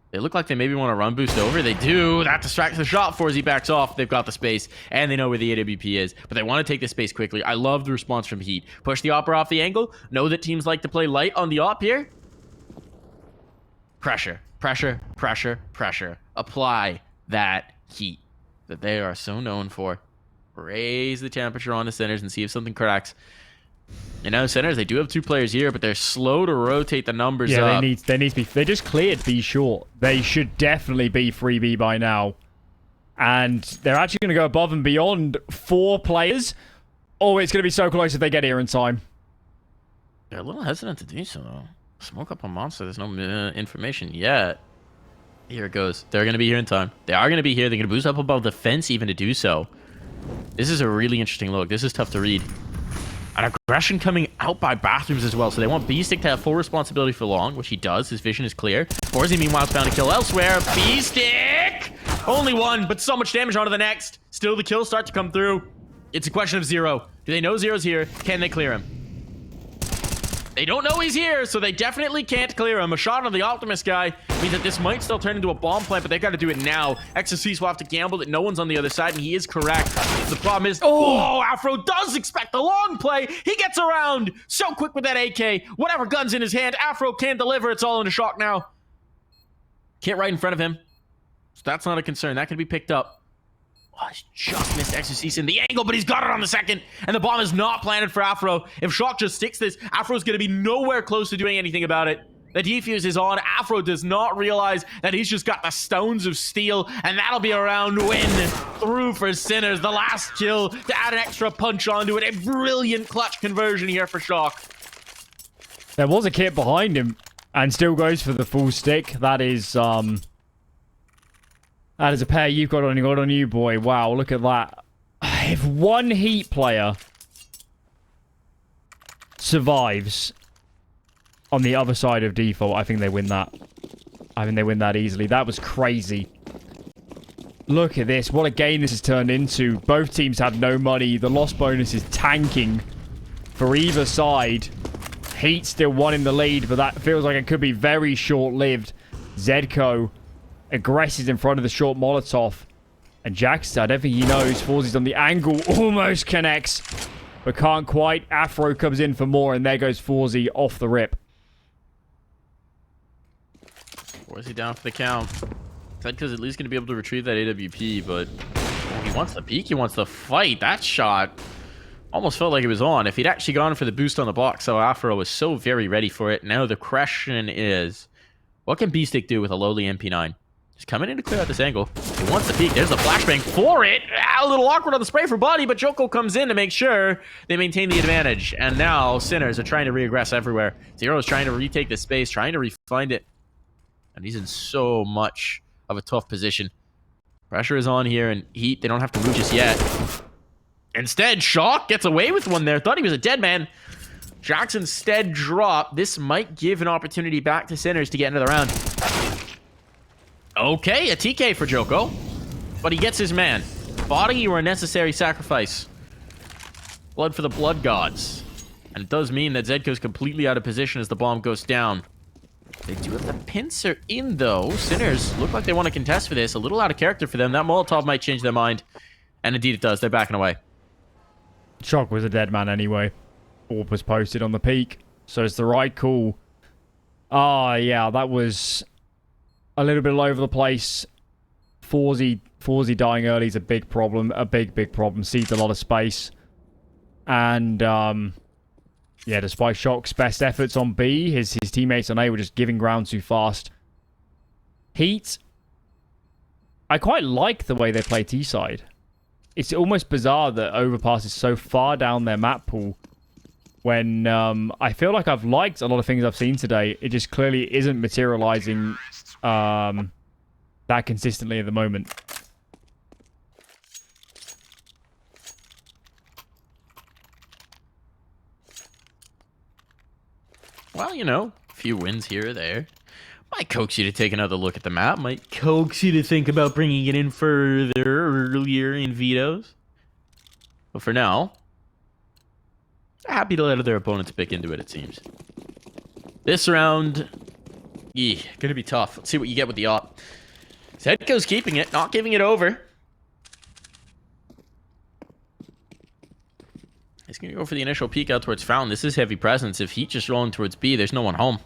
They look like they maybe want to run boost over. They do. That distracts the shot. Forzy backs off. They've got the space, and they know where the AWP is, but they want to take the space quickly. I love the response from Heat. Push the opper off the angle. Know that teams like to play light on the op here. Pressure, pressure, pressure, pressure. Apply that heat that they are so known for. Raise the temperature on the Sinners and see if something cracks. And now Sinners, they do have 2 players here, but they're slow to rotate the numbers up. Yeah, they need to be. They just cleared B short. They should definitely be 3B by now. And they're actually going to go above and beyond 4 players. Oh, it's going to be so close if they get here in time. They're a little hesitant to do so, though. Smoke up on Monster. There's no information yet. Here it goes. They're going to be here in time. They are going to be here. They're going to boost up above the fence even to do so. This is a really interesting look. This is tough to read. An aggression coming out by bathrooms as well. So they want B-Stick to have full responsibility for long, which he does. His vision is clear. Forzy, meanwhile, is bound to kill elsewhere. B-Stick! Only one, but so much damage onto the next. Still, the kills start to come through. It's a question of Zero. Do they know Zero's here? Can they clear him? They don't know he's here, so they definitely can't clear him. A shot on the Optimus guy means that this might still turn into a bomb plant, but they got to do it now. XSCs will have to gamble that no one's on the other side, and he is correct. The problem is, oh, Afro does expect the long play. He gets around so quick with that AK. Whatever gun's in his hand, Afro can deliver. It's all in a shock now. Can't right in front of him, so that's not a concern. That can be picked up. Oh, he's just missed XSCs in the angle, but he's got it on the second, and the bomb is not planted for Afro. If Shock just sticks this, Afro's going to be nowhere close to doing anything about it. The defuse is on. Afro does not realize that he's just got the stones of steel, and that'll be a round win through for Sinners. The last kill to add an extra punch onto it. A brilliant clutch conversion here for Shock. There was a kit behind him, and still goes for the full stick. That is a pair you've got on you, boy. Wow, look at that. If one Heat player survives on the other side of default, I think they win that. I think they win that easily. That was crazy. Look at this. What a game this has turned into. Both teams have no money. The loss bonus is tanking for either side. Heat still one in the lead, but that feels like it could be very short-lived. Zedko aggresses in front of the short Molotov. And HEETJACKZ, I don't think he knows. Forzy's on the angle. Almost connects, but can't quite. Afro comes in for more, and there goes Forzy off the rip. Forzy down for the count. Zedko's at least going to be able to retrieve that AWP, but he wants the peek. He wants the fight. That shot almost felt like it was on. If he'd actually gone for the boost on the block, so Afro was so very ready for it. Now the question is, what can B-Stick do with a lowly MP9? Just coming in to clear out this angle. He wants the peek. There's the flashbang for it. A little awkward on the spray for body, but Joko comes in to make sure they maintain the advantage. And now Sinners are trying to re-aggress everywhere. Zero is trying to retake the space, trying to re-find it. And he's in so much of a tough position. Pressure is on here, and Heat, they don't have to move just yet. Instead, Shock gets away with one there. Thought he was a dead man. HEETJACKZ instead drop. This might give an opportunity back to Sinners to get into the round. Okay, a TK for Joko. But he gets his man. Body or a necessary sacrifice. Blood for the blood gods. And it does mean that Zedko's completely out of position as the bomb goes down. They do have the pincer in, though. Sinners look like they want to contest for this. A little out of character for them. That Molotov might change their mind. And indeed it does. They're backing away. Shock was a dead man anyway. Orb was posted on the peak. So it's the right call. Ah, yeah, that was a little bit all over the place. Forzy dying early is a big problem. A big problem. Cedes a lot of space. And, yeah, despite Shock's best efforts on B, his teammates on A were just giving ground too fast. Heat, I quite like the way they play T-side. It's almost bizarre that Overpass is so far down their map pool when I feel like I've liked a lot of things I've seen today. It just clearly isn't materializing that consistently at the moment. Well, you know, a few wins here or there. Might coax you to take another look at the map. Might coax you to think about bringing it in further earlier in vetoes. But for now, they're happy to let their opponents pick into it seems. This round, gonna be tough. Let's see what you get with the op. Zedko's keeping it, not giving it over. He's going to go for the initial peek out towards Fountain. This is heavy presence. If Heat just rolling towards B, there's no one home.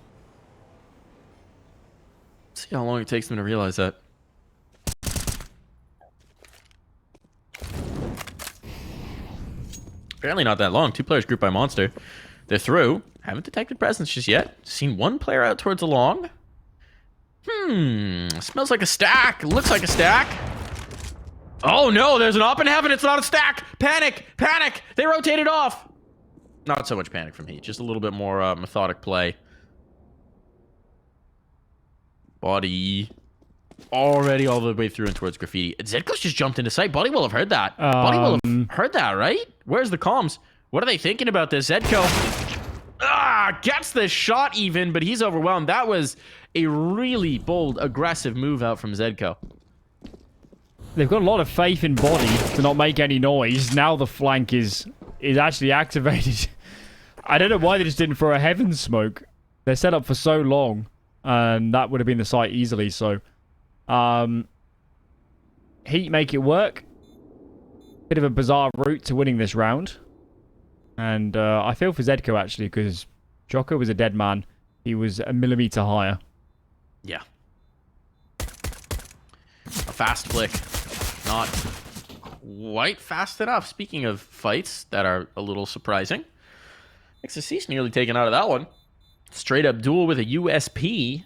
Let's see how long it takes them to realize that. Apparently not that long. 2 players grouped by Monster. They're through. Haven't detected presence just yet. Seen 1 player out towards the long. Smells like a stack. Looks like a stack. Oh no, there's an op in heaven. It's not a stack. Panic! Panic! They rotated off. Not so much panic from Heat. Just a little bit more methodic play. Body. Already all the way through and towards Graffiti. Zedko's just jumped into sight. Body will have heard that. Body will have heard that, right? Where's the comms? What are they thinking about this? Zedko. Gets the shot even, but he's overwhelmed. That was a really bold, aggressive move out from Zedko. They've got a lot of faith in Body to not make any noise. Now the flank is actually activated. I don't know why they just didn't throw a heaven smoke. They're set up for so long, and that would have been the site easily. So, Heat make it work. Bit of a bizarre route to winning this round. And I feel for Zedko, actually, because Joko was a dead man. He was a millimeter higher. Yeah. A fast flick. Not quite fast enough. Speaking of fights that are a little surprising. XSC's nearly taken out of that one. Straight up duel with a USP.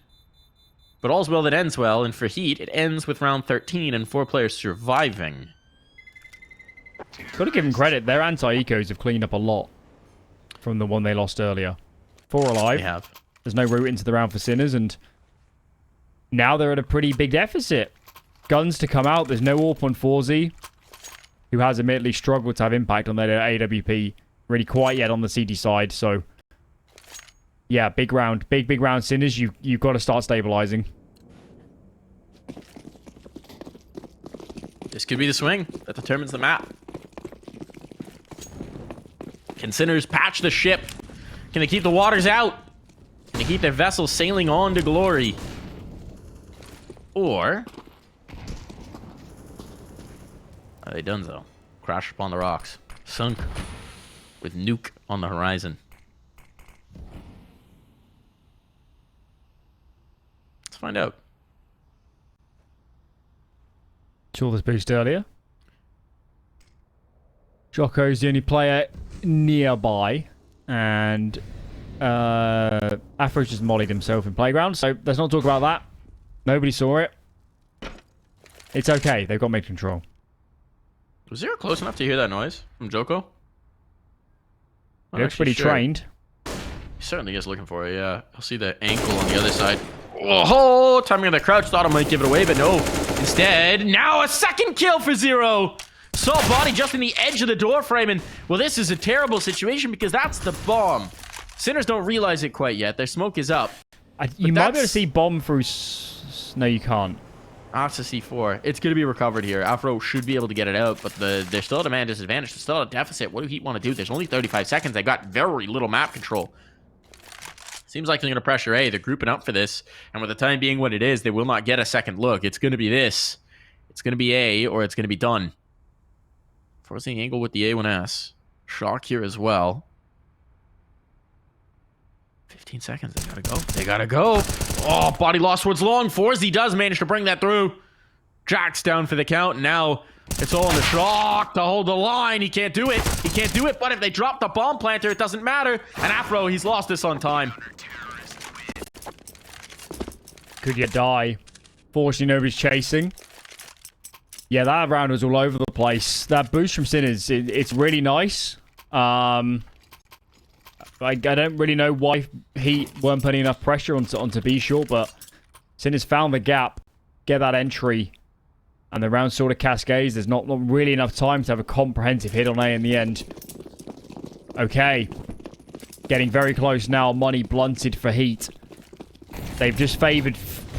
But all's well that ends well, and for Heat, it ends with round 13 and 4 players surviving. Gotta give them credit. Their anti-ecos have cleaned up a lot from the one they lost earlier. 4 alive. They have. There's no route into the round for Sinners, and now they're at a pretty big deficit. Guns to come out. There's no AWP on 4Z, who has admittedly struggled to have impact on their AWP really quite yet on the CD side. So, yeah, big round. Big round, Sinners. You've got to start stabilizing. This could be the swing that determines the map. Can Sinners patch the ship? Can they keep the waters out? Can they keep their vessel sailing on to glory? Or are they done so? Crash upon the rocks. Sunk with nuke on the horizon. Let's find out. Saw this boost earlier. Jocko's the only player nearby, and Afro's just mollied himself in playground, so let's not talk about that. Nobody saw it. It's okay, they've got mid control. Was Zero close enough to hear that noise from Joko? He looks pretty trained. He certainly is looking for it, yeah. I'll see the ankle on the other side. Oh, timing of the crouch, thought I might give it away, but no. Instead, now a second kill for Zero. Saw body just in the edge of the door frame, and well, this is a terrible situation because that's the bomb. Sinners don't realize it quite yet. Their smoke is up. You might be able to see bomb through... No, you can't. That's a C4. It's going to be recovered here. Afro should be able to get it out, but there's still a demand disadvantage. There's still a deficit. What do Heat want to do? There's only 35 seconds. They got very little map control. Seems like they're going to pressure A. They're grouping up for this, and with the time being what it is, they will not get a second look. It's going to be this. It's going to be A, or it's going to be done. Forcing angle with the A1S. Shock here as well. 15 seconds. They gotta go. They gotta go. Oh, body lost towards long. 4Z does manage to bring that through. Jack's down for the count. Now it's all in the Shock to hold the line. He can't do it. He can't do it, but if they drop the bomb planter, it doesn't matter. And Afro, he's lost this on time. Could you die? Fortunately, nobody's chasing. Yeah, that round was all over the place. That boost from Sinners, it's really nice. I don't really know why Heat weren't putting enough pressure onto B short, but Sinners found the gap, get that entry, and the round sort of cascades. There's not really enough time to have a comprehensive hit on A in the end. Okay. Getting very close now. Money blunted for Heat. They've just favored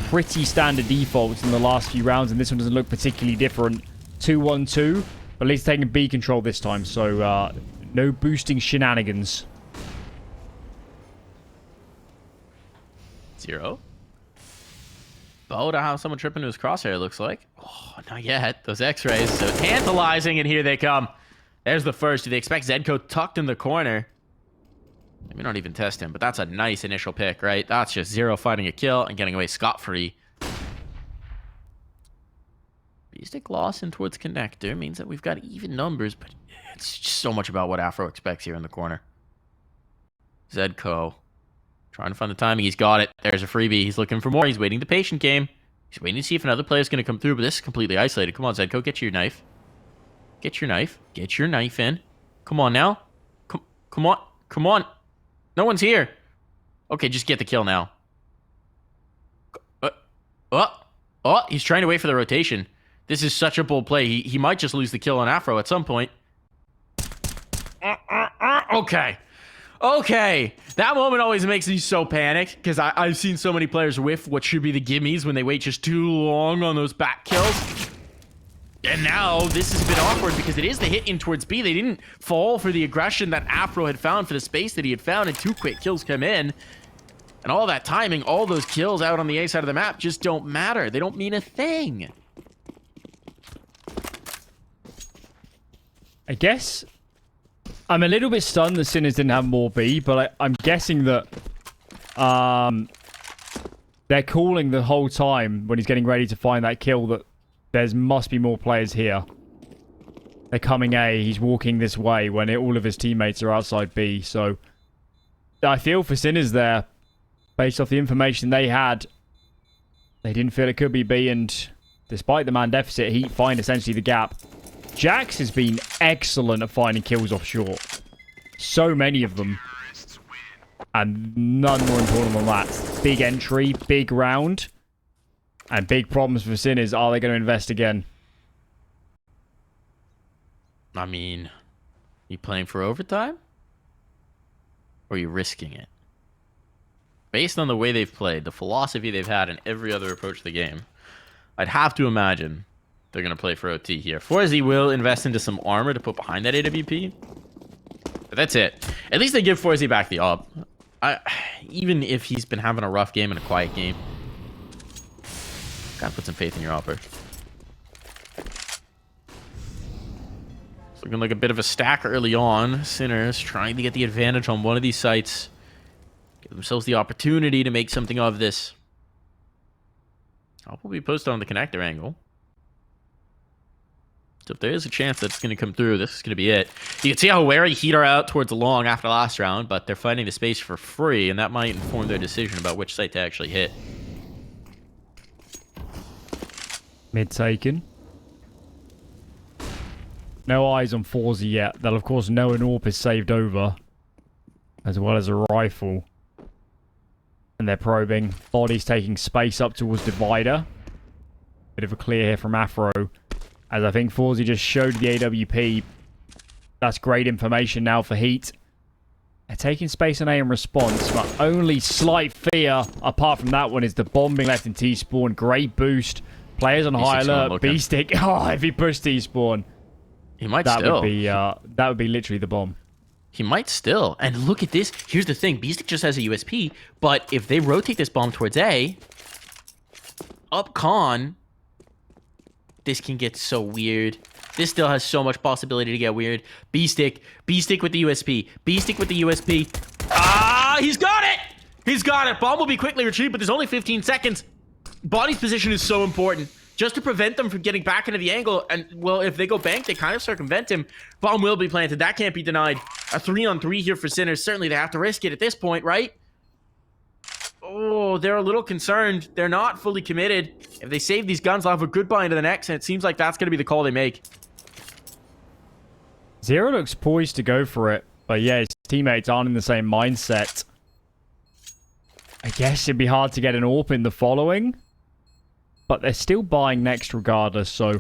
pretty standard defaults in the last few rounds, and this one doesn't look particularly different. 2-1-2, but at least taking B control this time, so no boosting shenanigans. Zero. Bo to have someone trip into his crosshair, looks like. Oh, not yet. Those x-rays, so tantalizing, and here they come. There's the first. Do they expect Zedko tucked in the corner? Maybe not even test him, but that's a nice initial pick, right? That's just Zero finding a kill and getting away scot-free. B-stick loss in towards connector means that we've got even numbers, but it's just so much about what Afro expects here in the corner. Zedko. Trying to find the timing. He's got it. There's a freebie. He's looking for more. He's waiting the patient game. He's waiting to see if another player's going to come through, but this is completely isolated. Come on, Zedko. Get your knife. Get your knife. Get your knife in. Come on now. Come on. Come on. No one's here. Okay, just get the kill now. He's trying to wait for the rotation. This is such a bold play. He might just lose the kill on Afro at some point. Okay. Okay. That moment always makes me so panicked because I've seen so many players whiff what should be the gimmies when they wait just too long on those back kills. And now this is a bit awkward because it is the hit in towards B. They didn't fall for the aggression that Afro had found for the space that he had found, and 2 quick kills come in. And all that timing, all those kills out on the A side of the map just don't matter. They don't mean a thing. I guess I'm a little bit stunned that Sinners didn't have more B, but I'm guessing that they're calling the whole time when he's getting ready to find that kill that there must be more players here. They're coming A. He's walking this way when all of his teammates are outside B. So I feel for Sinners there. Based off the information they had, they didn't feel it could be B, and despite the man deficit, Heat find essentially the gap. Jax has been excellent at finding kills offshore. So many of them. And none more important than that. Big entry, big round. And big problems for Sinners. Are they going to invest again? I mean, you playing for overtime? Or are you risking it? Based on the way they've played, the philosophy they've had in every other approach to the game, I'd have to imagine they're going to play for OT here. ForZe will invest into some armor to put behind that AWP. But that's it. At least they give ForZe back the op. Even if he's been having a rough game and a quiet game, gotta put some faith in your opper. It's looking like a bit of a stack early on. Sinners trying to get the advantage on one of these sites. Give themselves the opportunity to make something of this. I'll probably post on the connector angle. So if there is a chance that's going to come through, this is going to be it. You can see how wary Heat are out towards the long after last round, but they're finding the space for free, and that might inform their decision about which site to actually hit. Mid taken. No eyes on ForZe yet. They'll of course know an AWP is saved over, as well as a rifle. And they're probing. Body's taking space up towards Divider. Bit of a clear here from Afro. As I think ForZe just showed the AWP. That's great information now for Heat. They're taking space on A in response, but only slight fear, apart from that one, is the bomb being left in T-spawn. Great boost. Players on high alert. B-stick. Oh, if he pushed T-spawn. He might that still. That would be literally the bomb. He might still. And look at this. Here's the thing. B-stick just has a USP, but if they rotate this bomb towards A, up con, this can get so weird. This still has so much possibility to get weird. B-stick with the USP. B-stick with the USP. Ah, he's got it! He's got it. Bomb will be quickly retrieved, but there's only 15 seconds. Body's position is so important. Just to prevent them from getting back into the angle. And, well, if they go bank, they kind of circumvent him. Bomb will be planted. That can't be denied. A 3-on-3 here for Sinners. Certainly they have to risk it at this point, right? Oh, they're a little concerned. They're not fully committed. If they save these guns, they'll have a good buy into the next, and it seems like that's going to be the call they make. Zero looks poised to go for it. But yeah, his teammates aren't in the same mindset. I guess it'd be hard to get an AWP in the following. But they're still buying next regardless, so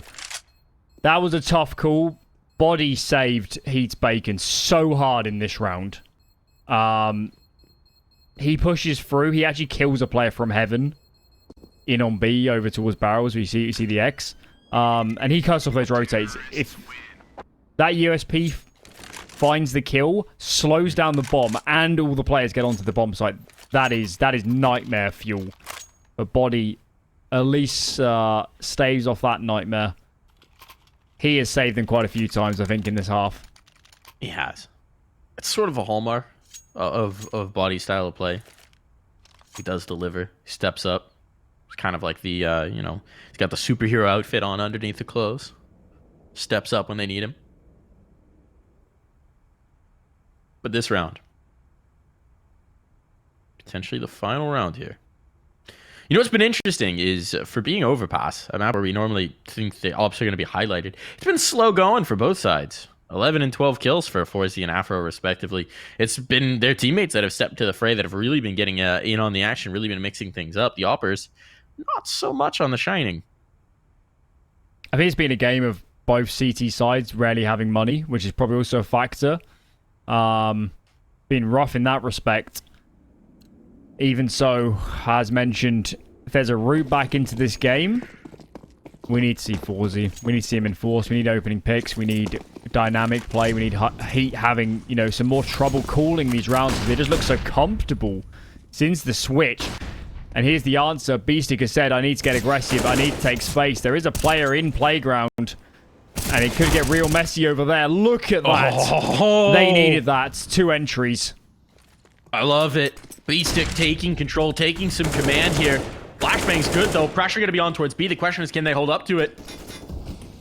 that was a tough call. Body saved Heat's bacon so hard in this round. He pushes through. He actually kills a player from heaven in on B over towards barrels. You see the X. And he cuts off those rotates. If that USP finds the kill, slows down the bomb, and all the players get onto the bomb site, that is nightmare fuel. But Body at least staves off that nightmare. He has saved them quite a few times, I think, in this half. He has. It's sort of a hallmark of Body style of play. He does deliver. He steps up. It's kind of like the, you know, he's got the superhero outfit on underneath the clothes. Steps up when they need him. But this round, potentially the final round here. You know what's been interesting is for being Overpass, a map where we normally think the ops are going to be highlighted, it's been slow going for both sides. 11 and 12 kills for ForZe and Afro, respectively. It's been their teammates that have stepped to the fray that have really been getting in on the action, really been mixing things up. The oppers, not so much on the shining. I think it's been a game of both CT sides rarely having money, which is probably also a factor. Been rough in that respect. Even so, as mentioned, if there's a route back into this game, we need to see ForZe. We need to see him enforce. We need opening picks. We need dynamic play. We need Heat having, you know, some more trouble calling these rounds. They just look so comfortable since the switch. And here's the answer. B-Stick has said, I need to get aggressive. I need to take space. There is a player in playground. And it could get real messy over there. Look at that. Oh. They needed that. 2 entries. I love it. B-Stick taking control, taking some command here. Flashbang's good, though. Pressure going to be on towards B. The question is, can they hold up to it?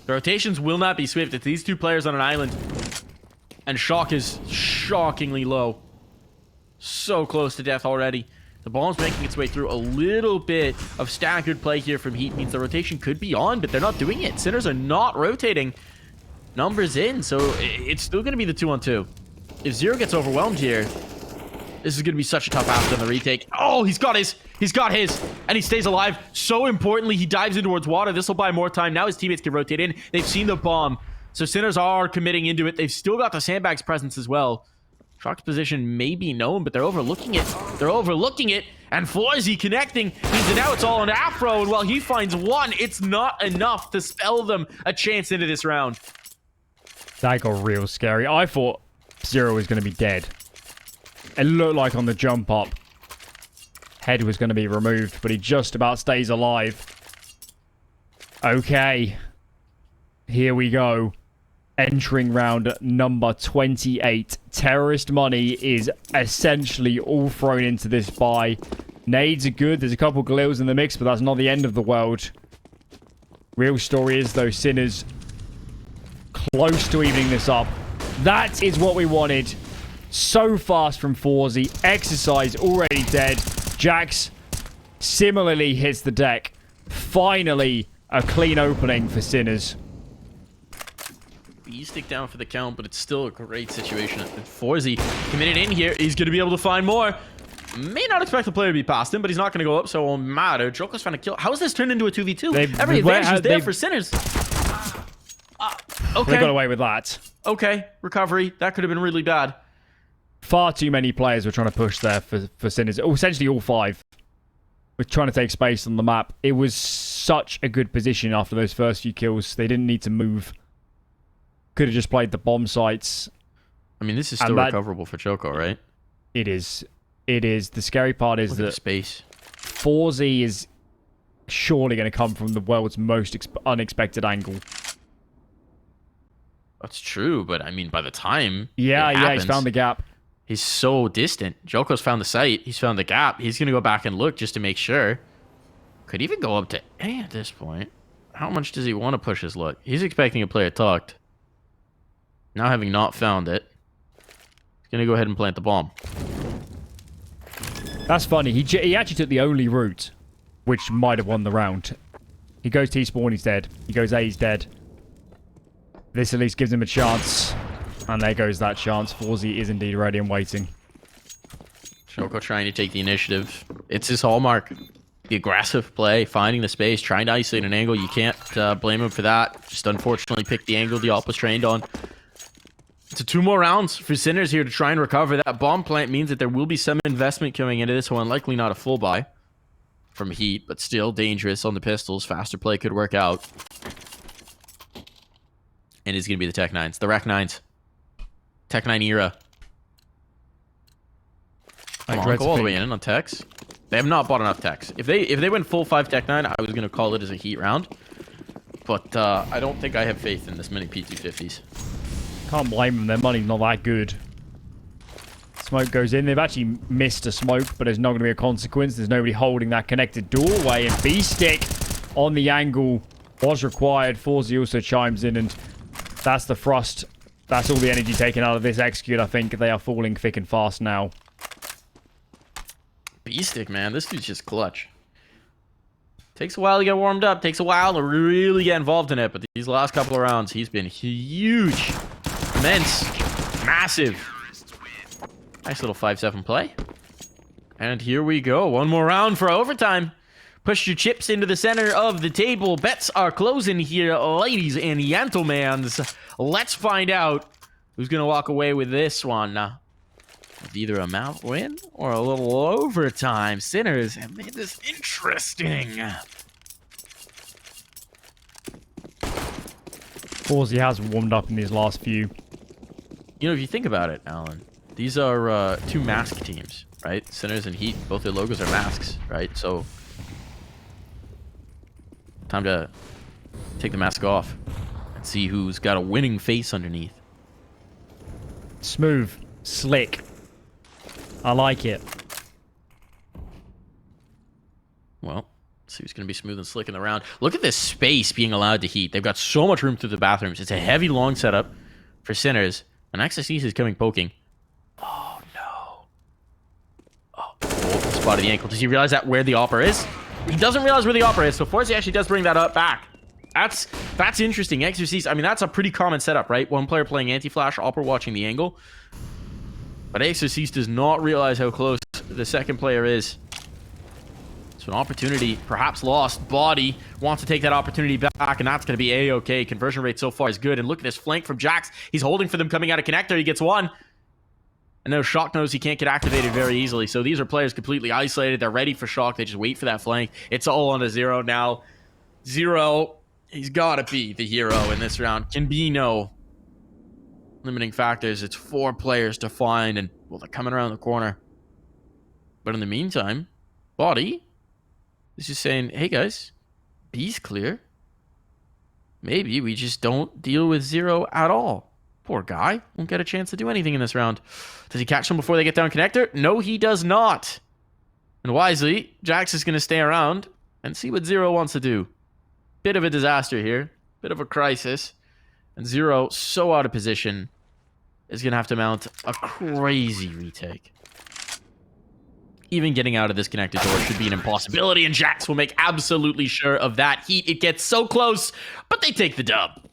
The rotations will not be swift. It's these 2 players on an island. And Shock is shockingly low. So close to death already. The bomb's making its way through. A little bit of staggered play here from Heat means the rotation could be on, but they're not doing it. Sinners are not rotating numbers in, so it's still going to be the 2-on-2. If Zero gets overwhelmed here, this is going to be such a tough after on the retake. Oh, he's got his, and he stays alive. So importantly, he dives in towards water. This will buy more time. Now his teammates can rotate in. They've seen the bomb, so Sinners are committing into it. They've still got the sandbags presence as well. Shock's position may be known, but they're overlooking it. And Florzy connecting means that now it's all on Afro, and while he finds one, it's not enough to spell them a chance into this round. That got real scary. I thought Zero was going to be dead. It looked like on the jump up, head was going to be removed, but he just about stays alive. Okay. Here we go. Entering round number 28. Terrorist money is essentially all thrown into this buy. Nades are good. There's a couple grills in the mix, but that's not the end of the world. Real story is, though, Sinners close to evening this up. That is what we wanted. So fast from Forzy. Exercise already dead. Jax similarly hits the deck. Finally, a clean opening for Sinners. You stick down for the count, but it's still a great situation. Forzy committed in here. He's going to be able to find more. May not expect the player to be past him, but he's not going to go up, so it won't matter. Joko's found a kill. How is this turned into a 2v2? Every advantage is there for Sinners. Okay. They got away with that. Okay, recovery. That could have been really bad. Far too many players were trying to push there for Sinners. Oh, essentially all five were trying to take space on the map. It was such a good position after those first few kills. They didn't need to move. Could have just played the bomb sites. I mean, this is still recoverable for Joko, right? It is. It is. The scary part is that space. Forzy is surely going to come from the world's most unexpected angle. That's true, but I mean, by the time yeah, he's found the gap. He's so distant. Joko's found the site. He's found the gap. He's going to go back and look just to make sure. Could even go up to A at this point. How much does he want to push his luck? He's expecting a player tucked. Now having not found it, he's going to go ahead and plant the bomb. That's funny. He actually took the only route, which might have won the round. He goes T-spawn, he's dead. He goes A, he's dead. This at least gives him a chance. And there goes that chance. Forzy is indeed ready and waiting. Joko trying to take the initiative. It's his hallmark. The aggressive play, finding the space, trying to isolate an angle. You can't blame him for that. Just unfortunately picked the angle the op was trained on. So 2 more rounds for Sinners here to try and recover. That bomb plant means that there will be some investment coming into this one. Likely not a full buy from Heat, but still dangerous on the pistols. Faster play could work out. And it's going to be the Tech 9s. The Rec 9s. Tech 9 era. Come on, go all the way in on techs. They have not bought enough techs. If they went full 5 Tech 9, I was going to call it as a Heat round. But I don't think I have faith in this many P250s. Can't blame them. Their money's not that good. Smoke goes in. They've actually missed a smoke, but there's not going to be a consequence. There's nobody holding that connected doorway. And B-stick on the angle was required. Forzy also chimes in, and that's the thrust. That's all the energy taken out of this execute. I think they are falling thick and fast now. B-stick, man. This dude's just clutch. Takes a while to get warmed up. Takes a while to really get involved in it. But these last couple of rounds, he's been huge. Immense. Massive. Nice little 5-7 play. And here we go. One more round for overtime. Push your chips into the center of the table. Bets are closing here, ladies and gentlemen. Let's find out who's going to walk away with this one. With either a mouth win or a little overtime. Sinners have made this interesting. Forzy has warmed up in these last few. You know, if you think about it, Alan, these are 2 mask teams, right? Sinners and Heat, both their logos are masks, right? So, time to take the mask off and see who's got a winning face underneath. Smooth. Slick. I like it. Well, let's see who's going to be smooth and slick in the round. Look at this space being allowed to Heat. They've got so much room through the bathrooms. It's a heavy, long setup for Sinners. And XSEs is coming poking. Oh, no. Oh, the spotted the ankle. Does he realize that where the opera is? He doesn't realize where the opera is, so Forza actually does bring that up back. That's interesting. Exorcist, I mean, that's a pretty common setup, right? One player playing anti-flash, opera watching the angle. But Exorcist does not realize how close the second player is. So an opportunity, perhaps lost. Body wants to take that opportunity back, and that's going to be A-okay. Conversion rate so far is good. And look at this flank from Jax. He's holding for them coming out of connector. He gets one. And now Shock knows he can't get activated very easily. So these are players completely isolated. They're ready for Shock. They just wait for that flank. It's all on to Zero now. Zero, he's got to be the hero in this round. Can be no limiting factors. It's 4 players to find, and, well, they're coming around the corner. But in the meantime, Body is just saying, hey, guys, B's clear. Maybe we just don't deal with Zero at all. Poor guy. Won't get a chance to do anything in this round. Does he catch them before they get down connector? No, he does not. And wisely, Jax is going to stay around and see what Zero wants to do. Bit of a disaster here. Bit of a crisis. And Zero, so out of position, is going to have to mount a crazy retake. Even getting out of this connected door should be an impossibility, and Jax will make absolutely sure of that. Heat, it gets so close, but they take the dub.